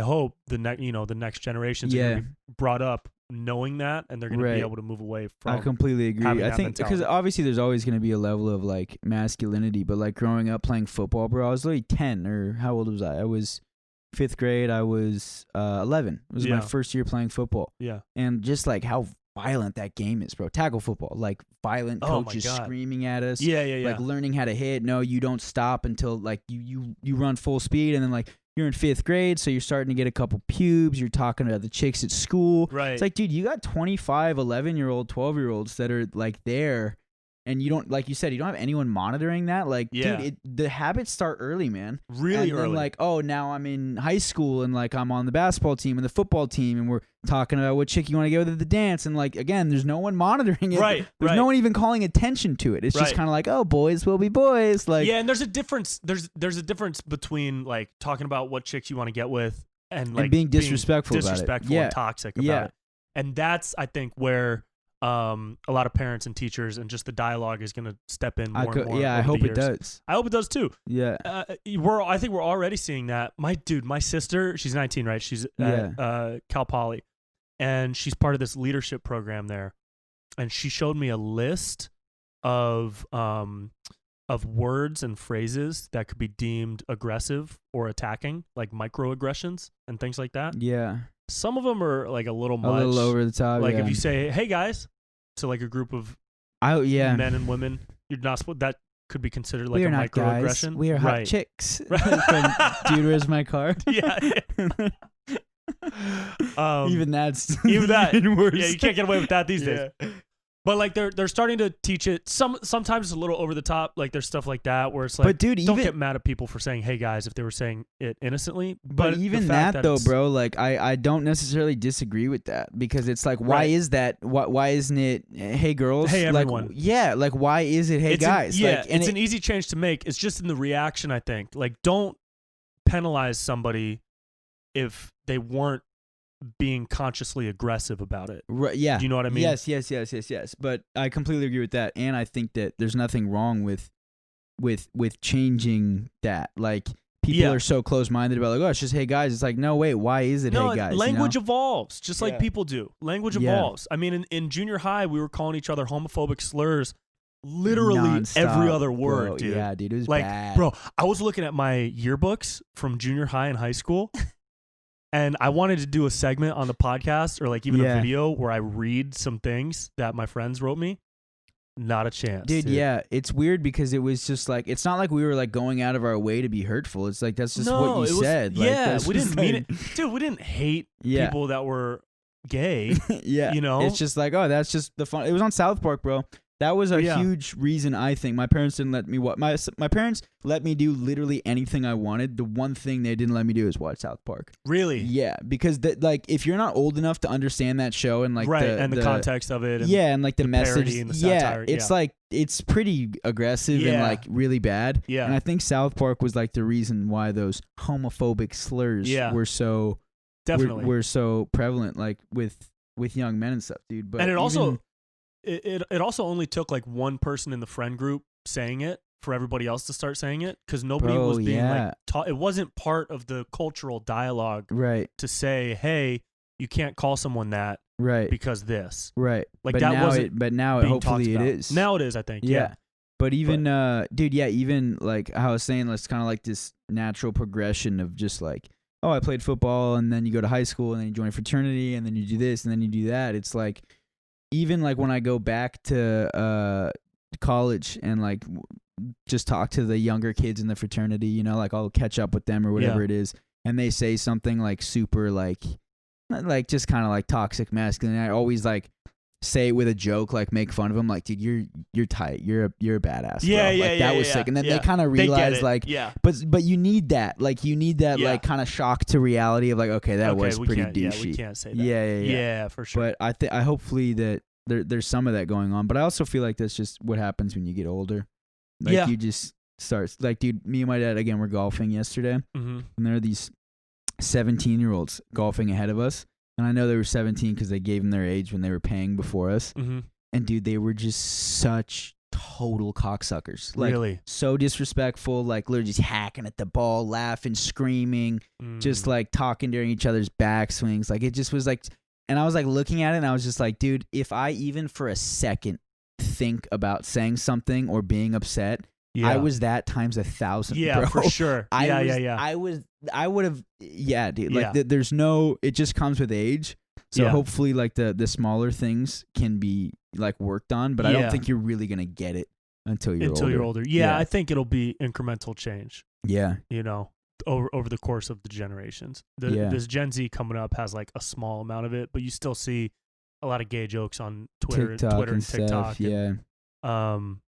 hope the next generations are going to be brought up knowing that, and they're going to be able to move away from. I completely agree. I think because obviously there's always going to be a level of like masculinity, but like growing up playing football, bro, I was literally 10, or how old was I? I was 5th grade. I was 11. It was my first year playing football. Yeah, and just like how violent that game is, bro. Tackle football, like violent coaches screaming at us. Yeah. Like learning how to hit. No, you don't stop until like you run full speed, and then like. You're in 5th grade, so you're starting to get a couple pubes. You're talking to the chicks at school. Right. It's like, dude, you got 25, 11-year-old, 12-year-olds that are like there, and you don't, like you said, you don't have anyone monitoring that. Like, dude, the habits start early, man. Really early. Like, oh, now I'm in high school, and like I'm on the basketball team and the football team, and we're talking about what chick you want to get with at the dance, and like again, there's no one monitoring it. Right. There's no one even calling attention to it. It's just kind of like, oh, boys will be boys. Like, yeah, and there's a difference. There's a difference between like talking about what chicks you want to get with and like being disrespectful about it. And toxic about it. And that's, I think, where a lot of parents and teachers and just the dialogue is going to step in more and more. Yeah, I hope it does. I hope it does too. Yeah. I think we're already seeing that. My sister, she's 19, right? She's at Cal Poly, and she's part of this leadership program there. And she showed me a list of words and phrases that could be deemed aggressive or attacking, like microaggressions and things like that. Yeah. Some of them are like a little much. A little over the top. Like if you say, "Hey guys," to like a group of men and women, you're not supposed. That could be considered like a microaggression. We are hot chicks. From Dude, Where's My Car? Yeah. Even that. Even worse. Yeah, you can't get away with that these days. But like they're starting to teach it. Sometimes it's a little over the top. Like there's stuff like that where it's like, but dude, don't get mad at people for saying "Hey guys" if they were saying it innocently. But even that though, bro, like I don't necessarily disagree with that, because it's like, why is that? Why isn't it "Hey girls"? Hey everyone. Like, like why is it "Hey guys"? It's an easy change to make. It's just in the reaction, I think. Like, don't penalize somebody if they weren't being consciously aggressive about it. Right, yeah. Do you know what I mean? Yes. But I completely agree with that, and I think that there's nothing wrong with changing that. Like, people are so close-minded about like, oh, it's just "Hey guys." It's like, no, wait, why is it "Hey guys"? Language evolves, just like people do. Language evolves. I mean, in junior high, we were calling each other homophobic slurs literally nonstop, every other word, bro. dude. Yeah, dude, it was like, bad. Bro, I was looking at my yearbooks from junior high and high school. And I wanted to do a segment on the podcast or like even a video where I read some things that my friends wrote me. Not a chance. Dude, yeah. It's weird because it was just like, it's not like we were like going out of our way to be hurtful. It's like, that's just what you said. Yeah, we didn't mean it. Dude, we didn't hate people that were gay. Yeah. You know? It's just like, oh, that's just the fun. It was on South Park, bro. That was a huge reason, I think. My parents didn't let me watch. My parents let me do literally anything I wanted. The one thing they didn't let me do is watch South Park. Really? Yeah, because like if you're not old enough to understand that show and like the context of it, and like the message, and the satire, it's like it's pretty aggressive and like really bad. Yeah, and I think South Park was like the reason why those homophobic slurs were so were so prevalent, like with young men and stuff, dude. But and it also. It also only took like one person in the friend group saying it for everybody else to start saying it, because nobody was being like taught. It wasn't part of the cultural dialogue, right? To say, hey, you can't call someone that, right? Because this, right? Like but that now wasn't. But now hopefully it is. Now it is, I think. Yeah. But even, dude, even like how I was saying, it's kind of like this natural progression of just like, oh, I played football, and then you go to high school, and then you join a fraternity, and then you do this, and then you do that. It's like. Even like when I go back to college and like just talk to the younger kids in the fraternity, you know, like I'll catch up with them or whatever it is, and they say something like super like just kind of like toxic masculine. I always like say it with a joke, like make fun of them, like, dude, you're tight, you're a badass. Yeah, bro. Like, that was sick. And then they kind of realize like, but you need that, like like kind of shock to reality of like, okay, that was pretty douchey. Yeah, we can't say that. Yeah, for sure. But I hopefully that there's some of that going on. But I also feel like that's just what happens when you get older. Like you just start like, dude, me and my dad again were golfing yesterday, and there are these 17-year-olds golfing ahead of us, and I know they were 17 because they gave them their age when they were paying before us. And dude, they were just such total cocksuckers. Like, really? So disrespectful, like literally just hacking at the ball, laughing, screaming, just like talking during each other's backswings. Like it just was like, and I was like looking at it and I was just like, dude, if I even for a second think about saying something or being upset, I was that times 1,000. Yeah, bro. for sure. I would have, dude. Like there's no, it just comes with age. So hopefully like the smaller things can be like worked on, but I don't think you're really going to get it until you're older. Yeah, I think it'll be incremental change. Yeah. You know, over the course of the generations. This Gen Z coming up has like a small amount of it, but you still see a lot of gay jokes on Twitter and TikTok. Stuff,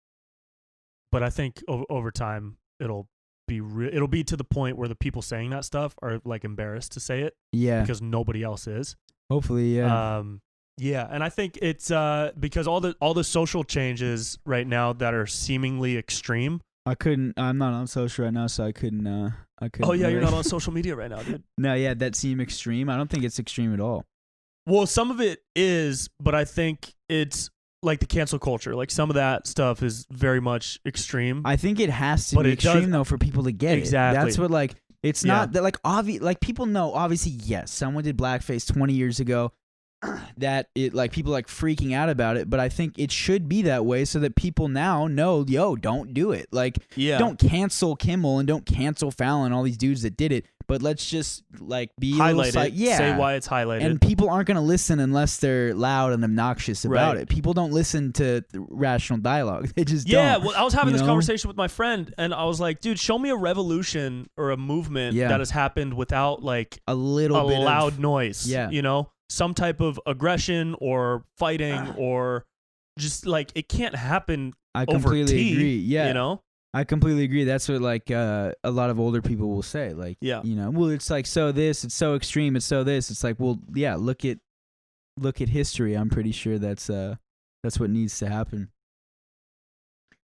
But I think over time it'll be to the point where the people saying that stuff are like embarrassed to say it. Yeah. Because nobody else is. Hopefully, yeah. And I think it's because all the social changes right now that are seemingly extreme. I'm not on social right now, so I couldn't. Oh yeah, you're not on social media right now, dude. No, yeah, that seemed extreme. I don't think it's extreme at all. Well, some of it is, but I think it's like the cancel culture. Like some of that stuff is very much extreme. I think it has to be extreme though for people to get it. Exactly. That's what like. It's not that like obvious. Like people know obviously. Yes, someone did blackface 20 years ago. That it like people like freaking out about it, but I think it should be that way so that people now know, don't do it. Like, don't cancel Kimmel and don't cancel Fallon, all these dudes that did it. But let's just like be highlight it. Say why it's highlighted. And people aren't gonna listen unless they're loud and obnoxious about it. People don't listen to rational dialogue. They just don't. Well, I was having this conversation with my friend, and I was like, dude, show me a revolution or a movement that has happened without like a loud noise. Yeah, you know. Some type of aggression or fighting or just like it can't happen. I completely agree. Yeah, you know, I completely agree. That's what like a lot of older people will say. Like, you know, well, it's like so this, it's so extreme, it's so this. It's like, well, yeah, look at history. I'm pretty sure that's what needs to happen.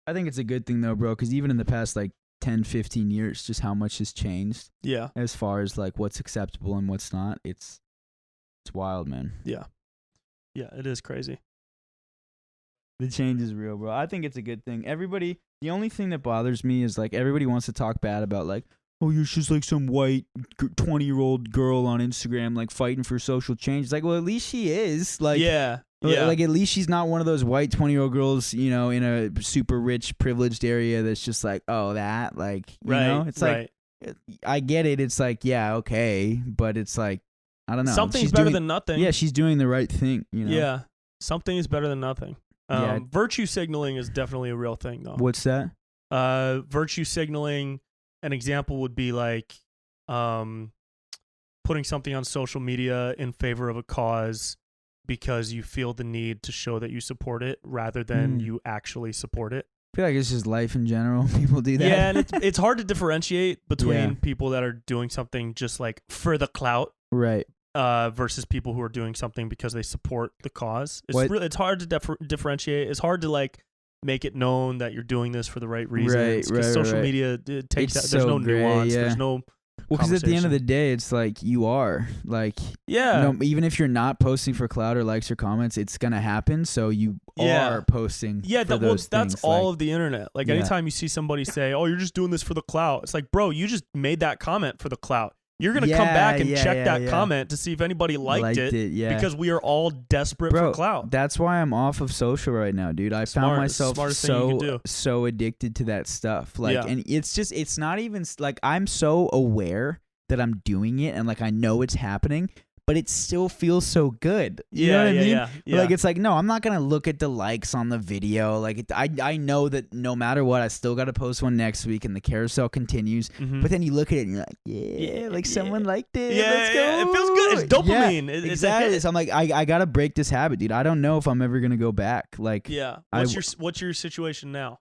I think it's a good thing though, bro, because even in the past like 10, 15 years, just how much has changed. Yeah, as far as like what's acceptable and what's not. It's wild, man. Yeah, it is crazy. The change is real, bro. I think it's a good thing. The only thing that bothers me is like everybody wants to talk bad about like, oh, you're just like some white 20-year-old girl on Instagram like fighting for social change. It's like, well, at least she is. Like, like at least she's not one of those white 20-year-old girls, you know, in a super rich, privileged area that's just like, oh, that, like, you know, it's like, I get it. It's like, yeah, okay, but it's like, I don't know. Something's better than nothing. Yeah, she's doing the right thing, you know? Yeah, something is better than nothing. Virtue signaling is definitely a real thing, though. What's that? Virtue signaling, an example would be like putting something on social media in favor of a cause because you feel the need to show that you support it rather than you actually support it. I feel like it's just life in general. People do that. Yeah, and it's hard to differentiate between people that are doing something just like for the clout. Right. Versus people who are doing something because they support the cause. It's hard to differentiate. It's hard to like make it known that you're doing this for the right reasons. Because social media takes that. There's no nuance. There's no. Well, because at the end of the day, it's like you are like, you know, even if you're not posting for clout or likes or comments, it's gonna happen. So you are posting. Yeah, that's all of the internet. Like anytime you see somebody say, "Oh, you're just doing this for the clout," it's like, bro, you just made that comment for the clout. You're going to come back and check that comment to see if anybody liked it because we are all desperate for clout. That's why I'm off of social right now, dude. I found myself so addicted to that stuff. Like, and it's not even like I'm so aware that I'm doing it and like I know it's happening, but it still feels so good. You know what I mean? Yeah. Like, it's like, no, I'm not going to look at the likes on the video. Like, I know that no matter what, I still got to post one next week and the carousel continues. Mm-hmm. But then you look at it and you're like, someone liked it. Yeah, let's go. It feels good. It's dopamine. Yeah, exactly. So I'm like, I got to break this habit, dude. I don't know if I'm ever going to go back. Like, what's your situation now?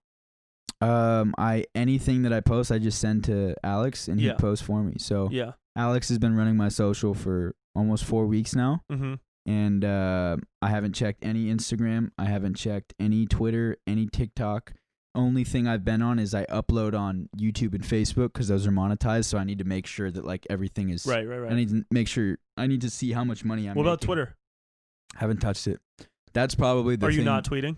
Anything that I post, I just send to Alex and he posts for me. So Alex has been running my social for almost 4 weeks now. Mm-hmm. And I haven't checked any Instagram. I haven't checked any Twitter, any TikTok. only thing I've been on is I upload on YouTube and Facebook because those are monetized. So I need to make sure that like everything is right. I need to make sure. I need to see how much money I'm making. What about Twitter? Haven't touched it. That's probably the thing. Are you not tweeting?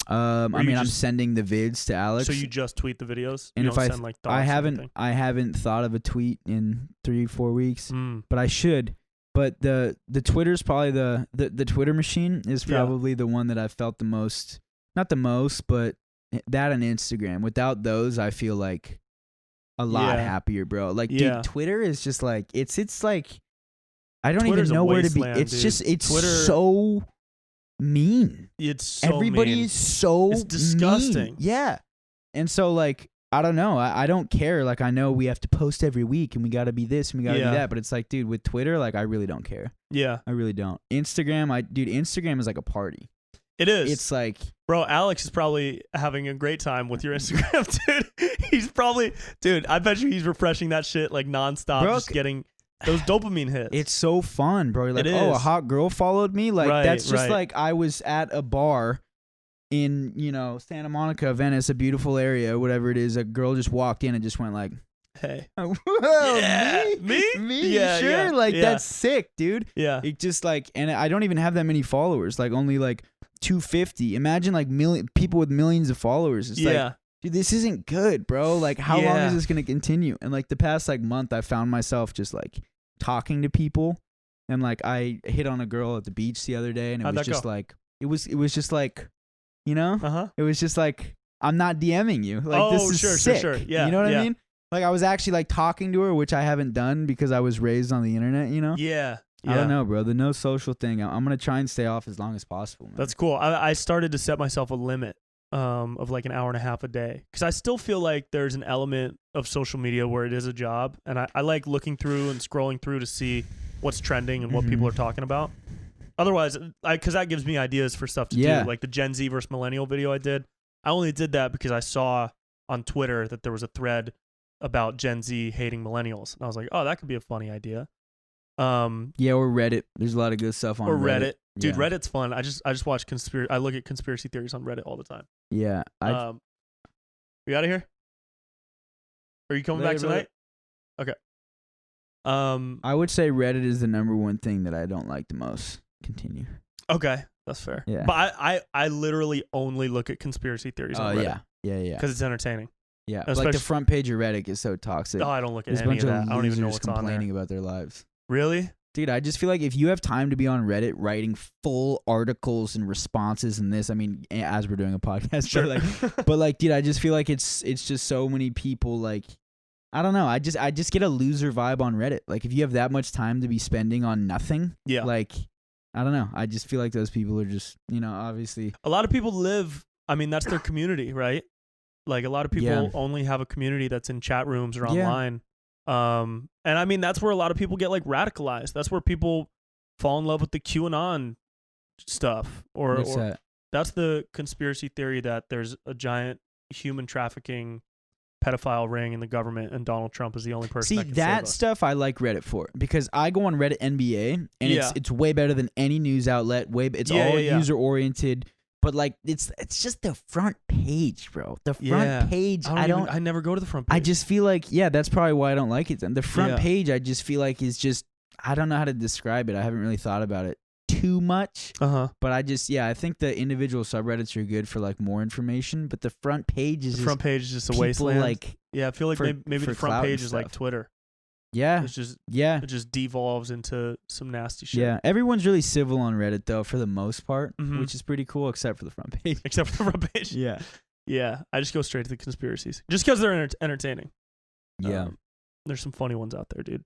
I mean, I'm sending the vids to Alex. So you just tweet the videos? And you if don't send, like, I haven't thought of a tweet in 3-4 weeks, but I should. But the Twitter's probably the Twitter machine is probably the one that I felt the most, not the most, but that and Instagram. Without those, I feel like a lot happier, bro. Like, dude, Twitter is just like, it's like, I don't Twitter's even know where to be. Wasteland, It's dude. just, it's Twitter, so mean. It's so Everybody mean. is so It's disgusting. mean. Yeah. And so, like, I don't know. I don't care. Like, I know we have to post every week and we got to be this and we got to be that. But it's like, dude, with Twitter, like, I really don't care. Yeah. I really don't. Instagram, Instagram is like a party. It is. It's like, bro, Alex is probably having a great time with your Instagram, dude. He's probably, dude, I bet you he's refreshing that shit like nonstop, bro, just getting those dopamine hits. It's so fun, bro. You're like, It oh, a is. hot girl followed me. Like, Right, that's just right. like I was at a bar in, Santa Monica, Venice, a beautiful area, whatever it is. A girl just walked in and just went like, hey. whoa, Yeah. Me? Me? Yeah, Sure? yeah, Like, yeah. that's sick, dude. Yeah. It just like, and I don't even have that many followers, like only like 250. Imagine like people with millions of followers. It's like, dude, this isn't good, bro. Like, how long is this going to continue? And like the past like month, I found myself just like talking to people. And like, I hit on a girl at the beach the other day and it was just like, it was just like, it was just like, I'm not DMing you. Like, this is sick. Sure. Yeah. You know what I mean? Like, I was actually like talking to her, which I haven't done because I was raised on the internet, Yeah. I don't know, bro. The no social thing, I'm going to try and stay off as long as possible, man. That's cool. I started to set myself a limit of like an hour and a half a day because I still feel like there's an element of social media where it is a job. And I like looking through and scrolling through to see what's trending and what people are talking about. Otherwise, because that gives me ideas for stuff to do. Like the Gen Z versus Millennial video I did. I only did that because I saw on Twitter that there was a thread about Gen Z hating millennials. And I was like, oh, that could be a funny idea. Or Reddit. There's a lot of good stuff on Reddit. Dude, yeah. Reddit's fun. I just watch I look at conspiracy theories on Reddit all the time. Yeah. We out of here? Are you coming back tonight? Okay. I would say Reddit is the number one thing that I don't like the most. Continue. Okay, that's fair. Yeah. But I literally only look at conspiracy theories on Reddit. Yeah. Because it's entertaining. Yeah. Like the front page of Reddit is so toxic. Oh, I don't look at There's any of that. of I don't even know what's on there. complaining about their lives. Really? Dude, I just feel like if you have time to be on Reddit writing full articles and responses and this, I mean, as we're doing a podcast, Sure. but like, dude, I just feel like it's just so many people. Like, I don't know. I just get a loser vibe on Reddit. Like, if you have that much time to be spending on nothing, like, I don't know. I just feel like those people are just, obviously. A lot of people live. I mean, that's their community, right? Like, a lot of people only have a community that's in chat rooms or online. And I mean, that's where a lot of people get like radicalized. That's where people fall in love with the QAnon stuff, or that's the conspiracy theory that there's a giant human trafficking pedophile ring in the government and Donald Trump is the only person that can save us. Stuff I like Reddit for because I go on Reddit NBA and it's way better than any news outlet. It's all user oriented. But like it's just the front page, bro. The front page. I never go to the front page. I just feel like that's probably why I don't like it then. The front page I just feel like is just I don't know how to describe it. I haven't really thought about it too much. But I just I think the individual subreddits are good for like more information, but the front page is just a wasteland. Like I feel like maybe the front page is like Twitter. Yeah. It's just it just devolves into some nasty shit. Yeah. Everyone's really civil on Reddit though for the most part, which is pretty cool except for the front page. Except for the front page. Yeah. Yeah. I just go straight to the conspiracies. Just because they're entertaining. Yeah. There's some funny ones out there, dude.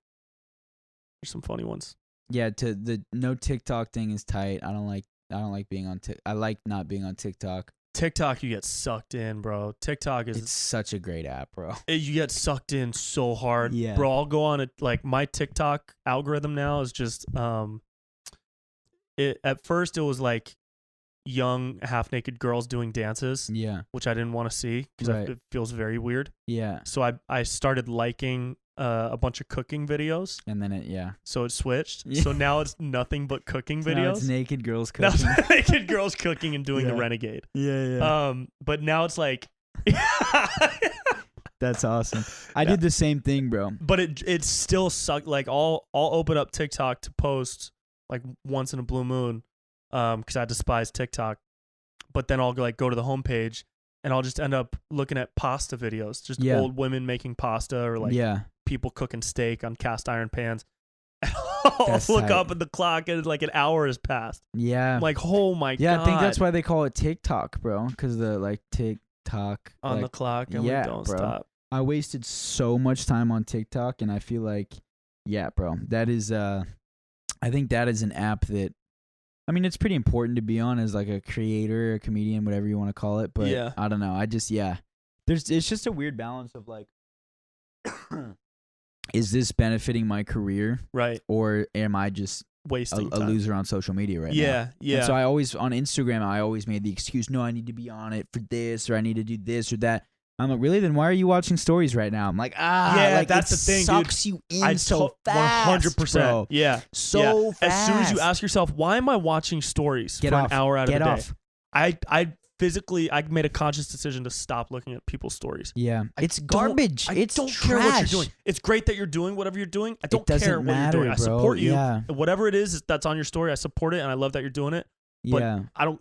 There's some funny ones. Yeah, to the no TikTok thing is tight. I don't like being on I like not being on TikTok. TikTok, you get sucked in, bro. It's such a great app, bro. You get sucked in so hard. Yeah. Bro, I'll go on it. Like, my TikTok algorithm now is just, at first it was like young half-naked girls doing dances. Yeah. Which I didn't want to see because it feels very weird. Yeah. So I started liking a bunch of cooking videos. And then so it switched. Yeah. So now it's nothing but cooking videos. Now it's naked girls cooking. Now it's naked girls cooking and doing the renegade. Yeah. But now it's like That's awesome. I did the same thing, bro. But it still sucked. Like I'll open up TikTok to post like once in a blue moon, because I despise TikTok. But then I'll like go to the homepage and I'll just end up looking at pasta videos, just old women making pasta or like people cooking steak on cast iron pans. I'll look up at the clock and like an hour has passed. Yeah. I'm like, oh my God. Yeah, I think that's why they call it TikTok, bro. Because the like TikTok on like, the clock and we don't stop. I wasted so much time on TikTok, and I feel like, yeah, bro, that is, I think that is an app that, I mean, it's pretty important to be on as like a creator, a comedian, whatever you want to call it. But I don't know. It's just a weird balance of like, is this benefiting my career? Right. Or am I just wasting a loser on social media right now? Yeah. And so I always, on Instagram, I always made the excuse, no, I need to be on it for this, or I need to do this or that. I'm like, really? Then why are you watching stories right now? I'm like, like, that's the thing, sucks dude. You in so fast, 100%. Bro. Yeah. So fast. As soon as you ask yourself, why am I watching stories for an hour out of the day? I physically, I made a conscious decision to stop looking at people's stories. Yeah. It's garbage. I don't care what you're doing. It's great that you're doing whatever you're doing. I don't care what you're doing. I support you. Yeah. Whatever it is that's on your story, I support it, and I love that you're doing it. But I don't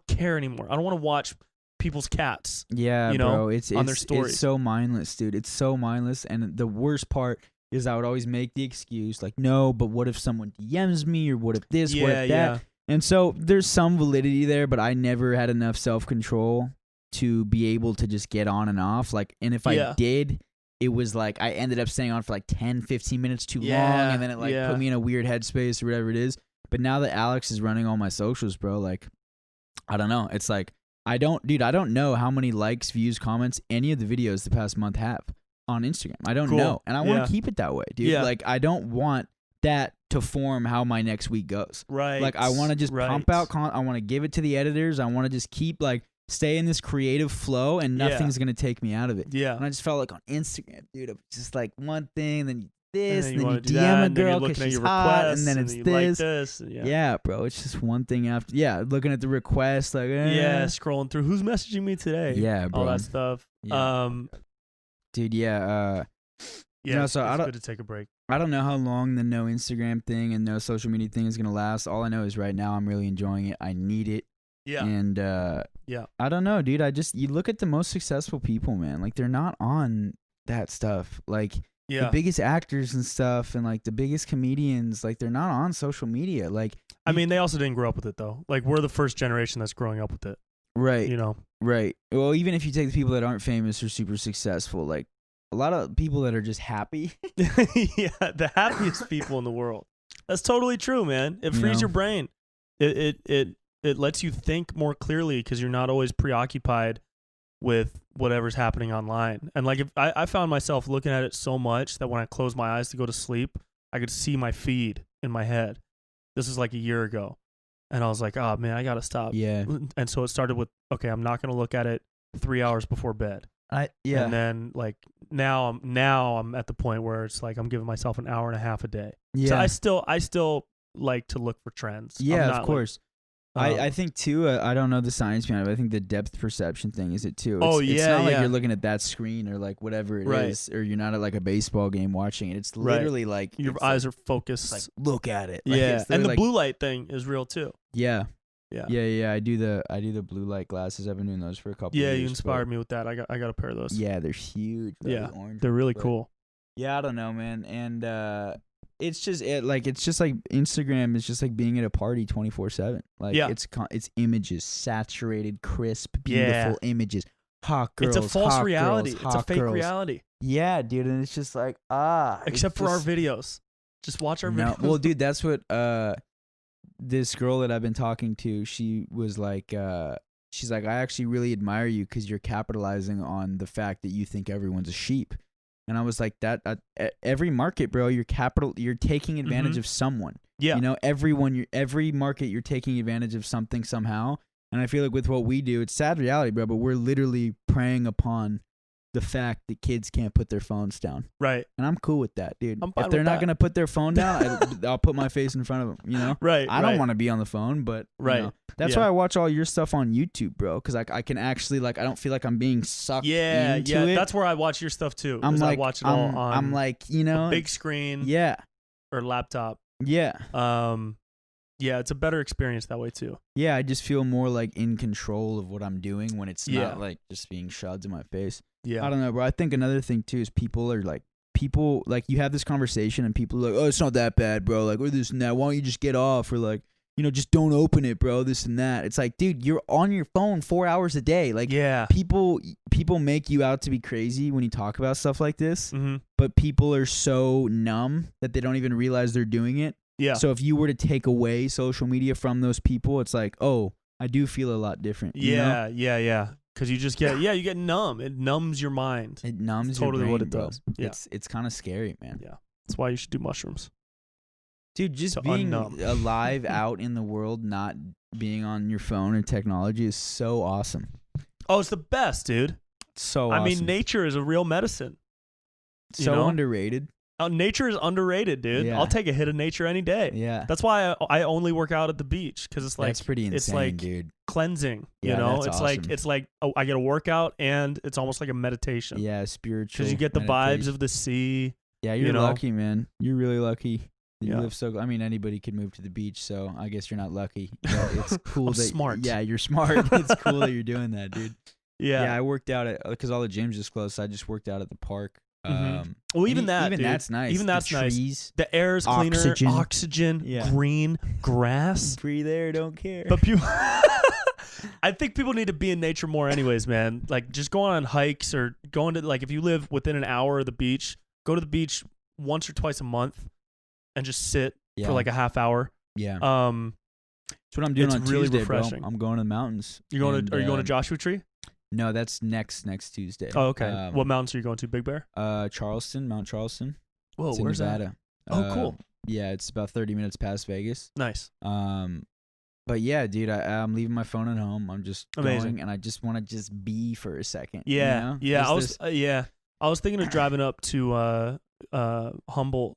care anymore. I don't want to watch people's cats. Yeah, you know, bro. On their stories. It's so mindless, dude. It's so mindless. And the worst part is I would always make the excuse, like, no, but what if someone DMs me, or what if this, what if that? Yeah. And so there's some validity there, but I never had enough self-control to be able to just get on and off. Like, and if I did, it was like I ended up staying on for like 10, 15 minutes too long, and then it like put me in a weird headspace or whatever it is. But now that Alex is running all my socials, bro, like, I don't know. It's like, I don't know how many likes, views, comments any of the videos the past month have on Instagram. I don't know. And I want to keep it that way, dude. Yeah. Like, I don't want that to form how my next week goes. Right. Like, I want to just pump out I want to give it to the editors. I want to just keep, like, stay in this creative flow, and nothing's going to take me out of it. Yeah. And I just felt like on Instagram, dude, it was just like one thing, then this, and then you DM a girl because she's hot, and then it's this. Like this. Yeah, bro, it's just one thing after. Yeah, looking at the requests, like scrolling through who's messaging me today. Yeah, bro, all that stuff. Yeah. Dude, so it's good to take a break. I don't know how long the no Instagram thing and no social media thing is gonna last. All I know is right now I'm really enjoying it. I need it. Yeah. And I don't know, dude. You look at the most successful people, man. Like, they're not on that stuff. Like, the biggest actors and stuff, and like the biggest comedians, like, they're not on social media. Like, I mean, they also didn't grow up with it though. Like, we're the first generation that's growing up with it. Right. You know. Right. Well, even if you take the people that aren't famous or super successful, like a lot of people that are just happy. The happiest people in the world. That's totally true, man. It frees your brain. It lets you think more clearly because you're not always preoccupied with whatever's happening online. And like, if I found myself looking at it so much that when I closed my eyes to go to sleep, I could see my feed in my head. This was like a year ago. And I was like, oh man, I got to stop. Yeah. And so it started with, okay, I'm not going to look at it 3 hours before bed. And then like now I'm at the point where it's like I'm giving myself an hour and a half a day. Yeah. So I still like to look for trends. Yeah, of course. I think too, I don't know the science behind it, but I think the depth perception thing is it too. It's not like you're looking at that screen or like whatever it is, or you're not at like a baseball game watching it. It's literally like your eyes are focused. Like, look at it. Like, and the blue light thing is real too. Yeah. I do the blue light glasses. I've been doing those for a couple years. Yeah, you inspired me with that. I got a pair of those. Yeah, they're huge. Orange, they're really cool. Yeah, I don't know, man. And it's just like Instagram is just like being at a party 24/7. Like it's images, saturated, crisp, beautiful images, hot girls. It's a false reality. Girls, it's a fake reality. Yeah, dude, and it's just like except for our videos. Just watch our videos. Well, dude, that's what this girl that I've been talking to, she was like, she's like, I actually really admire you because you're capitalizing on the fact that you think everyone's a sheep. And I was like, that every market, bro, you're taking advantage of someone. Yeah. You know, every market, you're taking advantage of something somehow. And I feel like with what we do, it's sad reality, bro, but we're literally preying upon the fact that kids can't put their phones down. Right. And I'm cool with that, dude. I'm fine if they're with not that. going to put their phone down, I'll put my face in front of them, you know? Right. I don't want to be on the phone, but Right. you know, that's why I watch all your stuff on YouTube, bro, because I can actually, like, I don't feel like I'm being sucked into it. That's where I watch your stuff too. I'm like, I watch it all on I'm like, you know, big screen yeah, or laptop. yeah. Yeah, it's a better experience that way too. Yeah, I just feel more like in control of what I'm doing when it's not like just being shoved in my face. Yeah. I don't know, bro. I think another thing too is people like you have this conversation and people are like, oh, it's not that bad, bro. Like, or this and that. Why don't you just get off? Or like, you know, just don't open it, bro. This and that. It's like, dude, you're on your phone 4 hours a day. Like, people make you out to be crazy when you talk about stuff like this. Mm-hmm. But people are so numb that they don't even realize they're doing it. Yeah. So if you were to take away social media from those people, it's like, oh, I do feel a lot different. Yeah, you know? yeah. Because you just get, you get numb. It numbs your mind. It numbs it's totally your brain, what it bro. does. Yeah. It's kind of scary, man. Yeah. That's why you should do mushrooms. Dude, just being alive out in the world, not being on your phone or technology is so awesome. Oh, it's the best, dude. It's so awesome. I mean, nature is a real medicine. So underrated. Nature is underrated, dude. Yeah. I'll take a hit of nature any day. Yeah. That's why I only work out at the beach, because it's like that's pretty insane, it's like dude. Cleansing. Yeah, you know, that's it's awesome. like I get a workout and it's almost like a meditation. Yeah, spiritual. Because you get the vibes of the sea. Yeah, you're lucky, man. You're really lucky. You Yeah. live so. I mean, anybody could move to the beach, so I guess you're not lucky. But it's cool. I'm that smart. Yeah, you're smart. It's cool that you're doing that, dude. Yeah. Yeah, I worked out at because all the gyms just closed. So I just worked out at the park. Well, even dude, that's nice. Even that's the trees, nice. The air is cleaner. Oxygen, yeah. green, grass. Breathe air, don't care. But people, I think people need to be in nature more, anyways, man. Like just going on hikes or going to if you live within an hour of the beach, go to the beach once or twice a month, and just sit for like a half hour. Yeah. That's what I'm doing on really Tuesday, refreshing. bro. I'm going to the mountains. Are you going to Joshua Tree? No, that's next Tuesday. Oh, okay. What mountains are you going to? Big Bear? Mount Charleston. Whoa, it's where's in Nevada. that? Oh, cool. Yeah, it's about 30 minutes past Vegas. Nice. But yeah, dude, I'm leaving my phone at home. I'm just Amazing. going, and I just want to just be for a second. Yeah, you know? yeah. I was thinking of driving up to Humboldt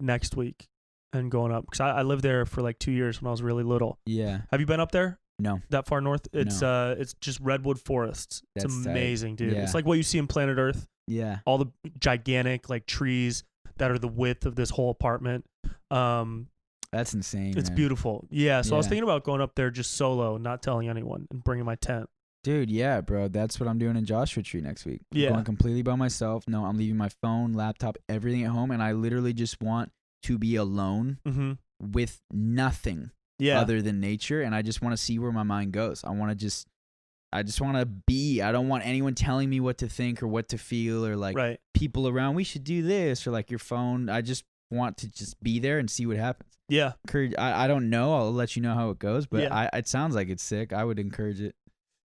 next week and going up because I lived there for like 2 years when I was really little. Yeah. Have you been up there? No. That far north? It's just redwood forests. It's That's amazing, dude. Yeah. It's like what you see in Planet Earth. Yeah. All the gigantic like trees that are the width of this whole apartment. That's insane. It's man. beautiful. Yeah. So I was Yeah. thinking about going up there just solo, not telling anyone, and bringing my tent. Dude, yeah, bro. That's what I'm doing in Joshua Tree next week. Yeah. I'm going completely by myself. No, I'm leaving my phone, laptop, everything at home, and I literally just want to be alone with nothing other than nature, and I just want to see where my mind goes. I just want to be. I don't want anyone telling me what to think or what to feel or like people around, we should do this, or like your phone. I just want to just be there and see what happens. Yeah. I don't know. I'll let you know how it goes, but it sounds like it's sick. I would encourage it.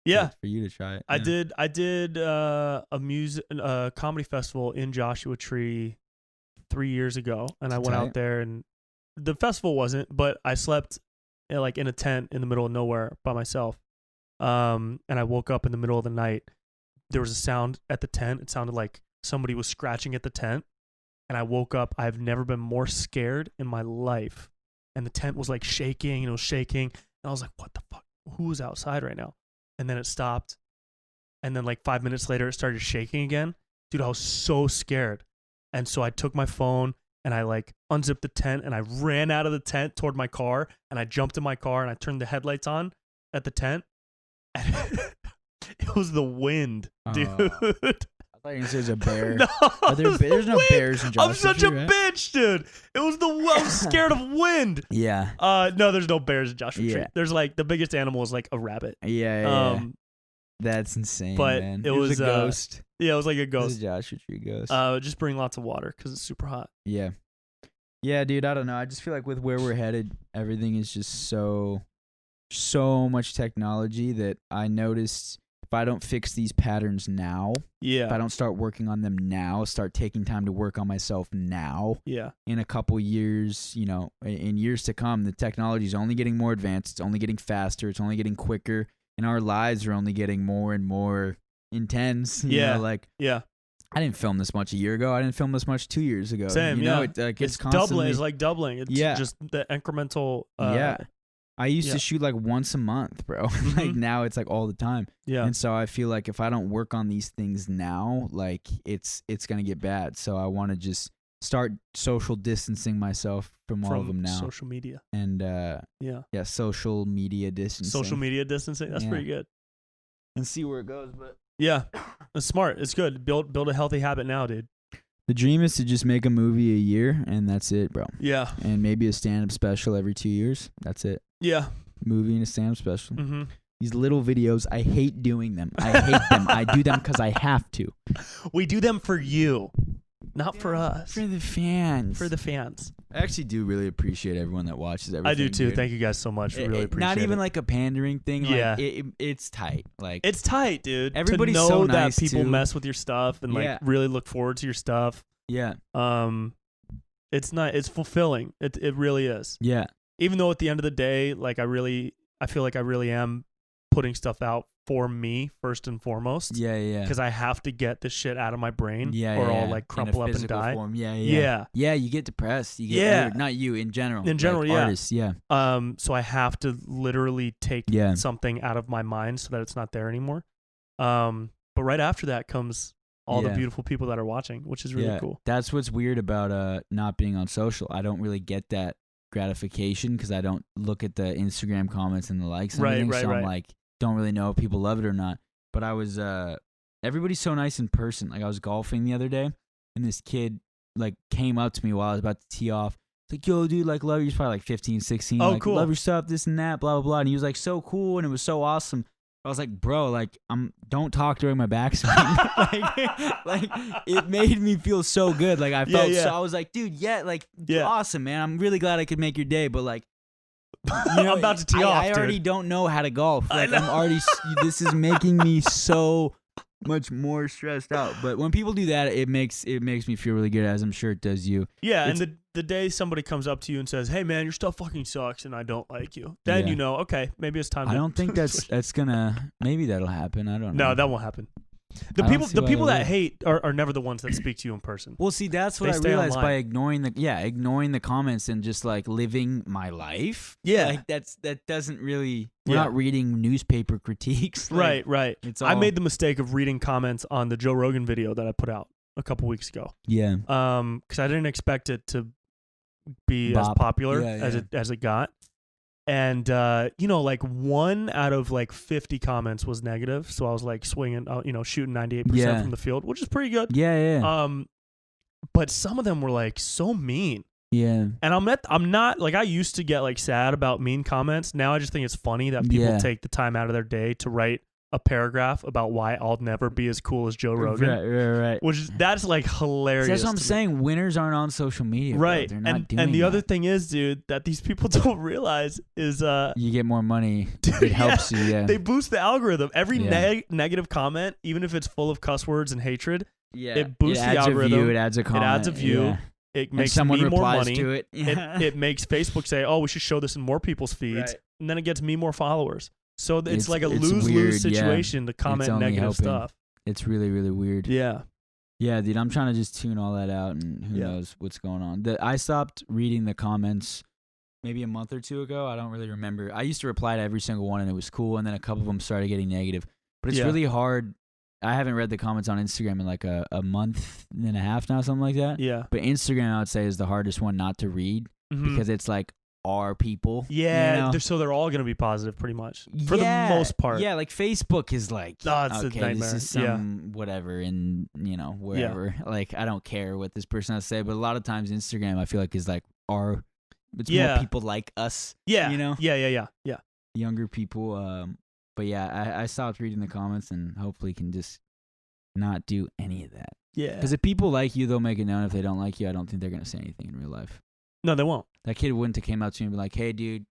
Yeah. For you to try it. I did a comedy festival in Joshua Tree 3 years ago, and I went out there, and the festival wasn't, but I slept like in a tent in the middle of nowhere by myself. And I woke up in the middle of the night. There was a sound at the tent. It sounded like somebody was scratching at the tent. And I woke up. I've never been more scared in my life. And the tent was like shaking, and it was shaking. And I was like, what the fuck? Who's outside right now? And then it stopped. And then like 5 minutes later, it started shaking again. Dude, I was so scared. And so I took my phone and I like unzipped the tent and I ran out of the tent toward my car, and I jumped in my car and I turned the headlights on at the tent. And it was the wind, dude. I thought you were going to say there's a bear. No, there's no bears in Joshua I'm such Tree, a right? bitch, dude. It was I was scared of wind. Yeah. No, there's no bears in Joshua Tree. Yeah. There's like the biggest animal is like a rabbit. Yeah. That's insane, but man. it was a ghost. Yeah, it was like a It was ghost. a Joshua Tree ghost. Just bring lots of water because it's super hot. Yeah. Yeah, dude, I don't know. I just feel like with where we're headed, everything is just so much technology that I noticed if I don't fix these patterns now, if I don't start working on them now, start taking time to work on myself now, in a couple years, you know, in years to come, the technology is only getting more advanced. It's only getting faster. It's only getting quicker. And our lives are only getting more and more intense. You Yeah. know, like I didn't film this much a year ago. I didn't film this much 2 years ago. Same, you know, yeah. it's doubling. constantly, It's like doubling. It's just the incremental. I used to shoot like once a month, bro. Like now it's like all the time. Yeah. And so I feel like if I don't work on these things now, like it's gonna get bad. So I want to just start social distancing myself from all of them now. Social media. And social media distancing. Social media distancing. That's pretty good. And see where it goes, but yeah, it's smart. It's good. Build a healthy habit now, dude. The dream is to just make a movie a year, and that's it, bro. Yeah. And maybe a stand-up special every 2 years. That's it. Yeah. Movie and a stand-up special. Mm-hmm. These little videos, I hate doing them. I hate them. I do them because I have to. We do them for you, not for us. For the fans. For the fans. I actually do really appreciate everyone that watches everything. I do too. Dude. Thank you guys so much. We really appreciate it. Not even like a pandering thing. Yeah. Like, it's tight. Like it's tight, dude. Everybody's to know so nice that people too. mess with your stuff and like really look forward to your stuff. Yeah. It's not. It's fulfilling. It really is. Yeah. Even though at the end of the day, like I feel like I really am putting stuff out for me first and foremost. Yeah, yeah. Because I have to get this shit out of my brain, yeah, or yeah. I'll like crumple up and die. Form. Yeah, yeah, yeah. Yeah, you get depressed. You get weird. Not you, in general. In general, like artists, yeah. So I have to literally take something out of my mind so that it's not there anymore. But right after that comes all the beautiful people that are watching, which is really cool. That's what's weird about not being on social. I don't really get that gratification because I don't look at the Instagram comments and the likes and everything. So I'm like, don't really know if people love it or not. But I was, everybody's so nice in person. Like I was golfing the other day, and this kid like came up to me while I was about to tee off. It's like, yo, dude, like love you. He's probably like 15, 16. Oh, like, cool. Love your stuff, this and that, blah blah blah. And he was like so cool, and it was so awesome. I was like, bro, like don't talk during my backswing. like it made me feel so good. Like I felt so. I was like, dude, awesome, man. I'm really glad I could make your day, but like. You know, I'm about to tee off. I already don't know how to golf. Like I'm already. This is making me so much more stressed out. But when people do that, it makes me feel really good, as I'm sure it does you. Yeah, and the day somebody comes up to you and says, "Hey, man, your stuff fucking sucks, and I don't like you," then you know, okay, maybe it's time. I don't think that's gonna. Maybe that'll happen. I don't know. No, that won't happen. The people that hate are never the ones that speak to you in person. Well, see, that's what I realized by ignoring the comments and just like living my life. Yeah, like that doesn't really. We're not reading newspaper critiques. Like, right. I made the mistake of reading comments on the Joe Rogan video that I put out a couple weeks ago. Yeah. Because I didn't expect it to be as popular as it got. And, like 1 out of like 50 comments was negative. So I was like swinging, shooting 98% from the field, which is pretty good. Yeah. But some of them were like so mean. Yeah. And I'm not like, I used to get like sad about mean comments. Now I just think it's funny that people take the time out of their day to write a paragraph about why I'll never be as cool as Joe Rogan. Right. That's like hilarious. That's what I'm saying. Winners aren't on social media. Right. Bro. They're not doing and the that. other thing is, dude, that these people don't realize is you get more money. Dude, it helps you. Yeah. They boost the algorithm. Every negative comment, even if it's full of cuss words and hatred, it boosts the algorithm. It adds a comment. It adds a view. Yeah. It makes me more money. To it. Yeah. It makes Facebook say, "Oh, we should show this in more people's feeds," and then it gets me more followers. So it's like a lose-lose situation to comment negative stuff. It's really, really weird. Yeah. Yeah, dude, I'm trying to just tune all that out, and who knows what's going on. I stopped reading the comments maybe a month or two ago. I don't really remember. I used to reply to every single one, and it was cool, and then a couple of them started getting negative. But it's really hard. I haven't read the comments on Instagram in like a month and a half now, something like that. Yeah. But Instagram, I would say, is the hardest one not to read because it's like our people. Yeah, so they're all going to be positive pretty much for the most part. Yeah, like Facebook is like, it's a nightmare. This is some whatever in, wherever. Like, I don't care what this person has to say, but a lot of times Instagram, I feel like, is like more people like us. Yeah. Yeah. Younger people. But yeah, I stopped reading the comments and hopefully can just not do any of that. Yeah. Because if people like you, they'll make it known. If they don't like you, I don't think they're going to say anything in real life. No, they won't. That kid wouldn't have came up to me and be like, "Hey, dude,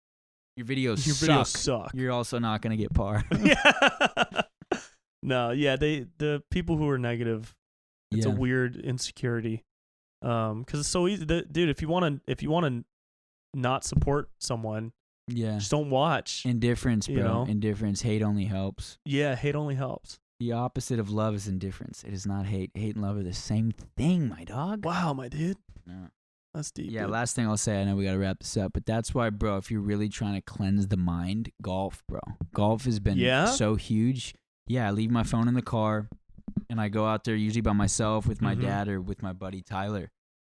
your videos suck. You're also not going to get par." Yeah. No, yeah, the people who are negative, it's a weird insecurity. Because it's so easy. Dude, if you want to not support someone, just don't watch. Indifference, bro. Indifference. Hate only helps. Yeah, hate only helps. The opposite of love is indifference. It is not hate. Hate and love are the same thing, my dog. Wow, my dude. Yeah. That's deep. Yeah, dude. last thing I'll say, I know we got to wrap this up, but that's why, bro, if you're really trying to cleanse the mind, golf, bro. Golf has been so huge. Yeah, I leave my phone in the car, and I go out there usually by myself with my dad or with my buddy Tyler.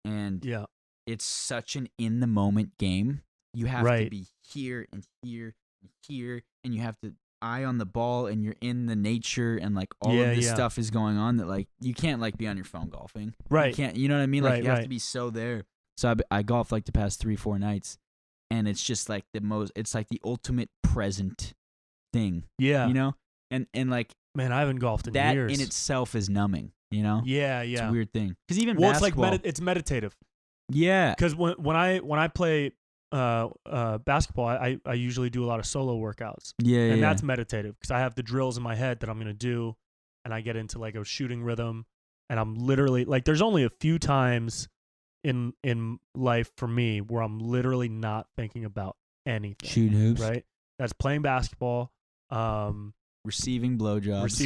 And it's such an in-the-moment game. You have to be here and here and here, and you have to eye on the ball, and you're in the nature, and like all of this stuff is going on that like you can't like be on your phone golfing. Right. You can't, you know what I mean? Like you have to be so there. So I golf like the past 3-4 nights, and it's just like it's like the ultimate present thing. Yeah. You know? And like, man, I haven't golfed in that years. in itself is numbing, you know? Yeah. It's a weird thing. Because even basketball. It's like it's meditative. Yeah. Because when I play basketball, I usually do a lot of solo workouts. Yeah. And that's meditative because I have the drills in my head that I'm going to do, and I get into like a shooting rhythm, and I'm literally like, there's only a few times in life for me where I'm literally not thinking about anything. Shooting hoops. Right? That's playing basketball, receiving blowjobs.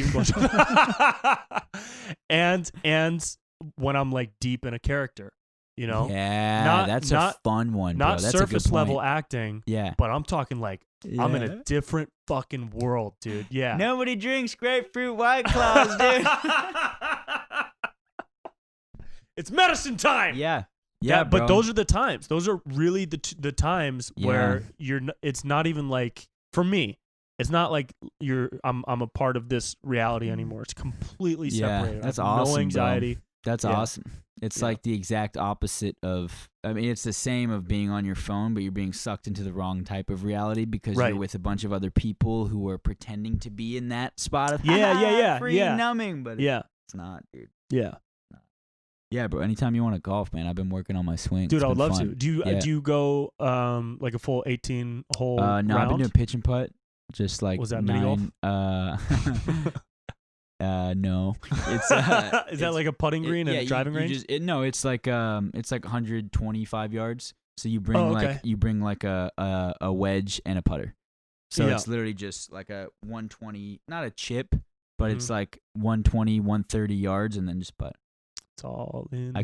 and when I'm like deep in a character, you know? Yeah, that's a fun one, bro. Not That's surface a good level point. acting. Yeah. But I'm talking like I'm in a different fucking world, dude. Yeah. Nobody drinks grapefruit White Claws, dude. It's medicine time. Yeah. Yeah, but those are the times. Those are really the times where it's not even like, for me, it's not like I'm a part of this reality anymore. It's completely separated. That's awesome. No anxiety. Bro. That's awesome. It's like the exact opposite of, I mean, it's the same of being on your phone, but you're being sucked into the wrong type of reality because you're with a bunch of other people who are pretending to be in that spot of free numbing, but it's not, dude. Yeah. Yeah, bro. Anytime you want to golf, man, I've been working on my swing. Dude, I would love to. Do you go like a full 18 hole? No, round? I've been doing pitch and putt, just like was that 9. mini golf? No. It's is that like a putting green and a driving range? No, it's like 125 yards. So you bring like a wedge and a putter. So it's literally just like a 120, not a chip, but it's like 120, 130 yards, and then just putt. It's all in. I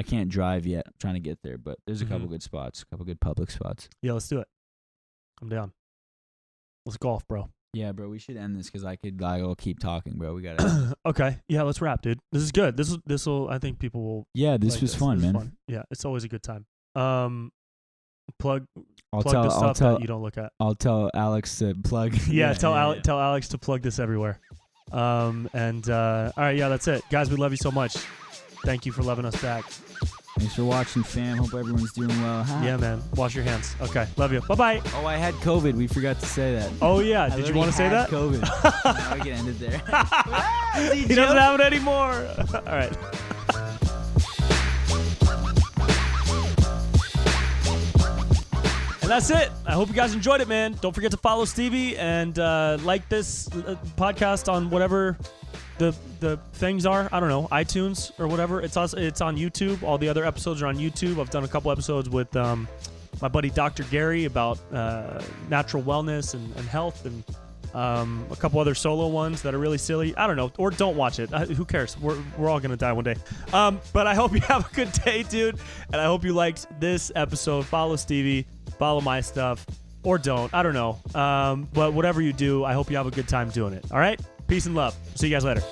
can't drive yet. I'm trying to get there, but there's a couple good spots, a couple good public spots. Yeah, let's do it. I'm down. Let's golf, bro. Yeah, bro. We should end this because I'll keep talking, bro. We gotta. Okay. Yeah, let's wrap, dude. This is good. This will. I think people will. Yeah, this was fun, man. Fun. Yeah, it's always a good time. Plug the stuff that you don't look at. I'll tell Alex to plug. Tell Alex to plug this everywhere. All right, that's it, guys. We love you so much. Thank you for loving us back. Thanks for watching, fam. Hope everyone's doing well. Huh? Yeah, man. Wash your hands. Okay, love you. Bye bye. Oh, I had COVID. We forgot to say that. Oh yeah, did you want to say that? COVID. Now we can end it there. He doesn't have it anymore. All right. And that's it. I hope you guys enjoyed it, man. Don't forget to follow Stevie and like this podcast on whatever the things are. I don't know, iTunes or whatever. It's on YouTube. All the other episodes are on YouTube. I've done a couple episodes with my buddy Dr. Gary about natural wellness and health, and a couple other solo ones that are really silly. I don't know, or don't watch it. Who cares? We're all gonna die one day. But I hope you have a good day, dude, and I hope you liked this episode. Follow Stevie, follow my stuff, or don't. I don't know. But whatever you do, I hope you have a good time doing it. All right? Peace and love. See you guys later.